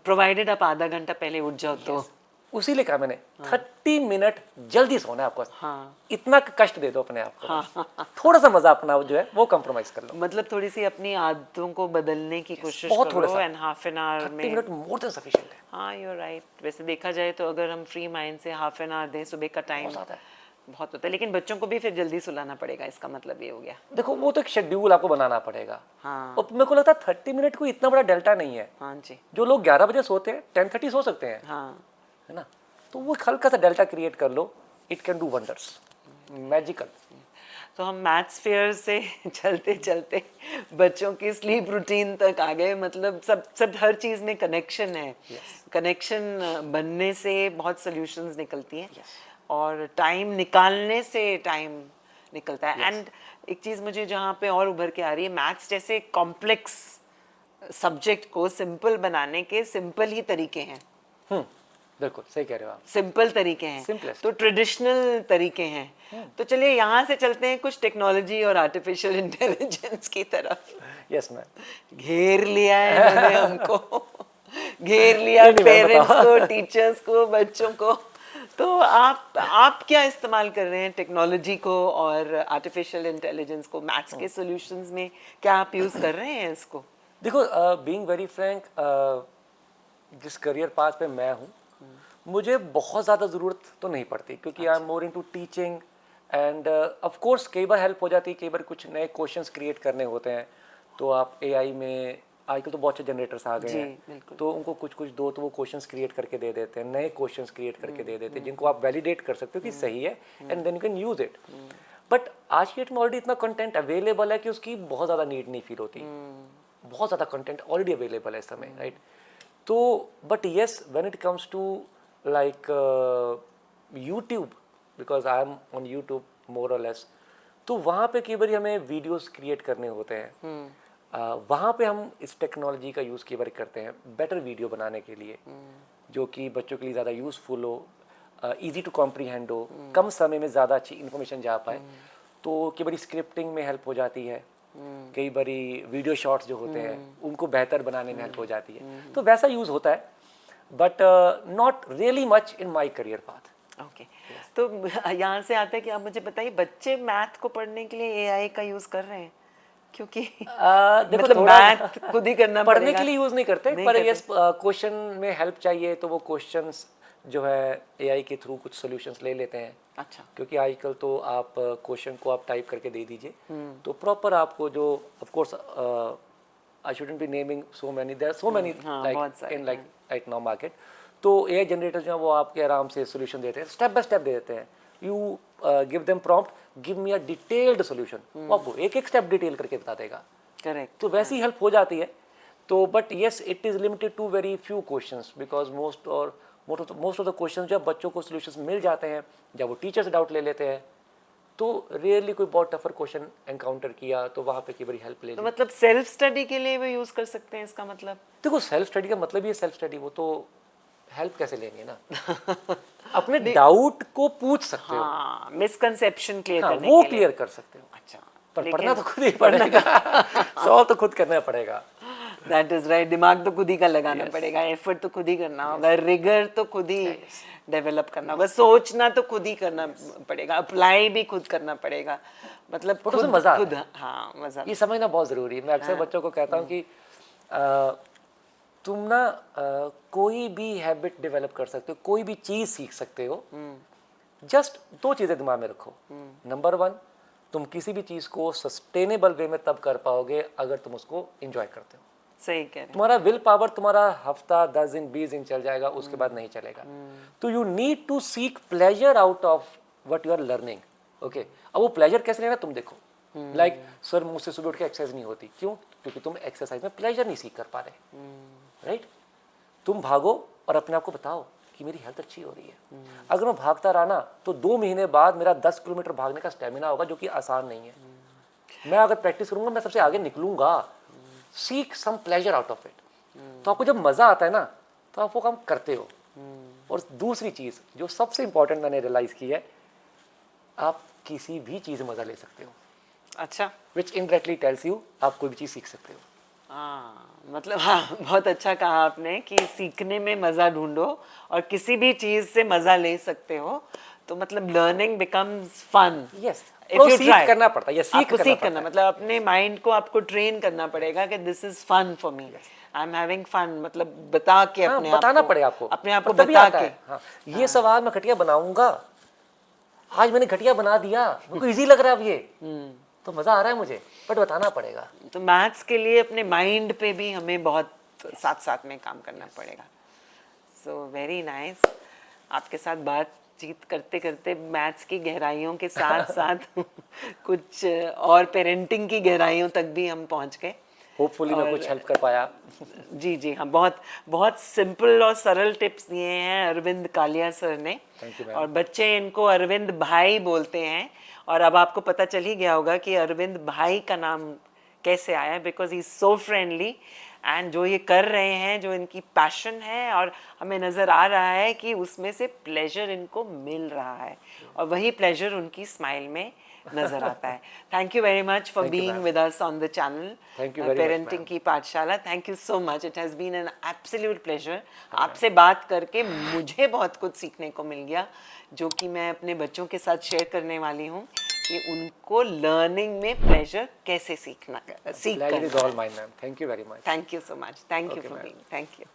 प्रोवाइडेड आप आधा घंटा पहले उठ जाओ तो उसी लिए कहा मैंने 30 मिनट जल्दी सोना है आपको। हाँ। इतना कष्ट दे दो अपने आप को, थोड़ा सा मजा अपना जो है वो कंप्रोमाइज कर लो। मतलब थोड़ी सी अपनी आदतों को बदलने की कोशिश बहुत थोड़ा करो, सा। एंड हाफ एन आवर 30 में। मिनट मोर देन सफिशिएंट है। हाँ, यू राइट। वैसे देखा जाए तो अगर हम फ्री माइंड से हाफ एन आवर दें सुबह का टाइम, बहुत ज्यादा है। बहुत होता है। लेकिन बच्चों को भी फिर जल्दी सुलाना पड़ेगा, इसका मतलब ये हो गया। देखो वो तो एक शेड्यूल आपको बनाना पड़ेगा। हाँ। और मेरे को लगता है 30 मिनट कोई इतना बड़ा डेल्टा नहीं है। हाँ जी। जो लोग 11 बजे सोते हैं 10:30 सो सकते हैं, हाँ, है ना। तो वो हल्का सा डेल्टा क्रिएट कर लो, it can do wonders, magical. तो हम मैथ्स फेयर से चलते चलते बच्चों की स्लीप रूटीन तक आ गए। मतलब सब हर चीज़ में कनेक्शन है। कनेक्शन बनने से बहुत सॉल्यूशंस निकलती हैं, और टाइम निकालने से टाइम निकलता है। एंड एक चीज़ मुझे जहाँ पे और उभर के आ रही है, मैथ्स जैसे कॉम्प्लेक्स सब्जेक्ट को सिंपल बनाने के सिंपल ही तरीके हैं। बिल्कुल सही कह रहे हो आप। सिंपल तरीके हैं, Simplest. तो ट्रेडिशनल तरीके हैं। तो चलिए यहाँ से चलते हैं कुछ टेक्नोलॉजी और आर्टिफिशियल इंटेलिजेंस की तरफ। Yes ma'am. घेर लिया है इन्होंने हमको, घेर लिया नहीं, नहीं, मैम, पेरेंट्स बताओ। को, टीचर्स को, बच्चों को। तो आप क्या इस्तेमाल कर रहे हैं टेक्नोलॉजी को और आर्टिफिशियल इंटेलिजेंस को मैथ्स के सॉल्यूशंस में? क्या आप यूज़ कर रहे हैं इसको? देखो, बीइंग वेरी फ्रैंक, जिस करियर पाथ पे मैं हूँ, मुझे बहुत ज़्यादा ज़रूरत तो नहीं पड़ती, क्योंकि I am more into teaching. End of course कई बार हेल्प हो जाती है, कई बार कुछ नए क्वेश्चंस क्रिएट करने होते हैं तो आप एआई में, आजकल तो बहुत अच्छे जनरेटर्स आ गए जी, हैं, बिल्कुल। तो उनको कुछ कुछ दो तो वो क्वेश्चंस क्रिएट करके दे देते हैं, नए क्वेश्चंस क्रिएट करके दे देते हैं जिनको आप वैलिडेट कर सकते हो कि सही है, and then you can use it. But आज की डेट में ऑलरेडी इतना कंटेंट अवेलेबल है कि उसकी बहुत ज़्यादा नीड नहीं फील होती। बहुत ज़्यादा कंटेंट ऑलरेडी अवेलेबल है इस समय, राइट। तो but yes, when it comes to like YouTube, because I am on YouTube more और लेस, तो वहाँ पे कई बार हमें वीडियोस क्रिएट करने होते हैं। वहाँ पे हम इस टेक्नोलॉजी का यूज़ कई बार करते हैं बेटर वीडियो बनाने के लिए, जो कि बच्चों के लिए ज़्यादा यूज़फुल हो, इजी टू कॉम्प्रीहेंड हो, कम समय में ज़्यादा अच्छी इन्फॉर्मेशन जा पाए। तो कई बार स्क्रिप्टिंग में हेल्प हो जाती है, कई बारी वीडियो शॉट्स जो होते हैं उनको बेहतर बनाने में हेल्प हो जाती है। तो वैसा यूज़ होता है, but not really much in my career path. Okay. तो यहाँ से आता है कि आप मुझे बताइए, बच्चे मैथ को पढ़ने के लिए एआई का यूज़ कर रहे हैं? क्योंकि देखो, मतलब थोड़ा मैथ खुद ही करना पढ़ने पड़ेगा। के लिए यूज़ नहीं करते, नहीं पर करते। यस क्वेश्चन में हेल्प चाहिए तो वो क्वेश्चंस जो है एआई के थ्रू कुछ सॉल्यूशंस ले लेते हैं। अच्छा। क्योंकि आजकल तो आप क्वेश्चन को आप टाइप करके दे दीजिए तो प्रॉपर आपको जो, of course I shouldn't be naming so many, there are so many हाँ, लाइक बहुत सारे इन लाइक राइट नाउ मार्केट। तो एआई जनरेटर जो है वो आपके आराम से सोल्यूशन देते हैं, स्टेप बाय स्टेप दे देते हैं। You give them prompt, give me a detailed solution, वो आपको एक एक स्टेप डिटेल करके बता देगा। करेक्ट। तो वैसी हेल्प हो जाती है। तो but yes it is limited to very few questions, because most of the questions जब बच्चों को सॉल्यूशंस मिल जाते हैं, जब वो टीचर से डाउट ले लेते हैं, तो रेयरली कोई बहुत टफर क्वेश्चन एनकाउंटर किया तो वहाँ पे की बड़ी हेल्प ले तो ली। मतलब सेल्फ स्टडी के लिए वो यूज कर सकते हैं, इसका मतलब? देखो सेल्फ स्टडी का मतलब ही है सेल्फ स्टडी, वो तो हेल्प कैसे लेंगे ना अपने डाउट को पूछ सकते हो, हाँ, मिसकंसेप्शन क्लियर हाँ करने वो के लिए। क्लियर कर सकते हो, अच्छा, पर लेकिन पढ़ना तो खुद ही पड़ेगा सॉल्व तो खुद करना पड़ेगा। दैट इज राइट, दिमाग तो खुद ही का लगाना पड़ेगा, एफर्ट तो खुद ही करना होगा, रिगर तो खुद ही डेवलप करना होगा, सोचना तो खुद ही करना पड़ेगा, अप्लाई भी खुद करना पड़ेगा, मतलब बट उसमें खुद मजा आता खुद। है। हाँ, मजा। ये समझना बहुत ज़रूरी है। मैं अक्सर बच्चों को कहता हूँ कि तुम ना कोई भी हैबिट डेवलप कर सकते हो, कोई भी चीज़ सीख सकते हो, जस्ट दो चीज़ें दिमाग में रखो। नंबर वन, तुम किसी भी चीज़ को सस्टेनेबल वे में तब कर पाओगे अगर तुम उसको इंजॉय करते हो। सही कह रहे हैं। तुम्हारा विल पावर तुम्हारा हफ्ता 10 दिन 20 दिन चल जाएगा, उसके बाद नहीं चलेगा। तो you need to seek pleasure out of what you are learning. Okay, अब वो प्लेजर कैसे लेना तुम देखो। लाइक सर मुझसे सुबह उठ के एक्सरसाइज नहीं होती, क्यों? क्योंकि तुम एक्सरसाइज में प्लेजर नहीं सीख कर पा रहे, राइट? तुम भागो और अपने आप को बताओ कि मेरी हेल्थ अच्छी हो रही है। अगर मैं भागता रहा ना तो 2 महीने बाद मेरा 10 किलोमीटर भागने का स्टेमिना होगा, जो कि आसान नहीं है। मैं अगर प्रैक्टिस करूंगा मैं सबसे आगे निकलूंगा। Seek some pleasure out of it. तो आपको जब मजा आता है ना तो आप वो काम करते हो। और दूसरी चीज जो सबसे इंपॉर्टेंट मैंने रियलाइज की है, आप किसी भी चीज में मजा ले सकते हो। अच्छा, विच इनडायरेक्टली टेल्स यू आप कोई भी चीज सीख सकते हो। हाँ, मतलब हाँ, बहुत अच्छा कहा आपने कि सीखने में मजा ढूंढो और किसी भी चीज से मजा ले सकते हो, तो मतलब learning becomes fun. Yes, If you सीख try, करना पड़ता है, या आपको सीख पड़ता करना है। मतलब अपने माइंड को आपको ट्रेन करना पड़ेगा कि this is fun for me, I am having fun, मतलब बता के हाँ, अपने आप बताना को, पड़ेगा आपको, अपने आप पर को तभी बता आता के। है। हाँ, ये सवाल मैं घटिया बनाऊंगा, आज मैंने घटिया बना दिया, मुझको इजी लग रहा है अब ये, तो मजा आ रहा है मुझे, बट बताना पड़ेगा। तो मैथ्स के लिए अपने माइंड पे भी हमें बहुत साथ साथ में काम करना पड़ेगा। So very nice. आपके साथ बातचीत करते करते मैथ्स की गहराइयों के साथ साथ कुछ और पेरेंटिंग की गहराइयों तक भी हम पहुंच गए। होपफुली मैं कुछ हेल्प कर पाया। जी जी हाँ, बहुत बहुत सिंपल और सरल टिप्स दिए हैं अरविंद कालिया सर ने। Thank you, ma'am. और बच्चे इनको अरविंद भाई बोलते हैं, और अब आपको पता चल ही गया होगा कि अरविंद भाई का नाम कैसे आया, because he is so friendly, and जो ये कर रहे हैं, जो इनकी पैशन है, और हमें नज़र आ रहा है कि उसमें से प्लेजर इनको मिल रहा है, और वही प्लेजर उनकी स्माइल में नजर आता है। Thank you very much for Thank you, being ma'am. With us on the channel Thank you very much, parenting ma'am. की पाठशाला। Thank you so much, it has been an absolute pleasure. आपसे बात करके मुझे बहुत कुछ सीखने को मिल गया, जो कि मैं अपने बच्चों के साथ शेयर करने वाली हूँ कि उनको लर्निंग में प्लेजर कैसे सीख Pleasure is करना all है। mine, ma'am. Thank you very much. Thank you so much, thank you Okay, for ma'am. Being, thank you.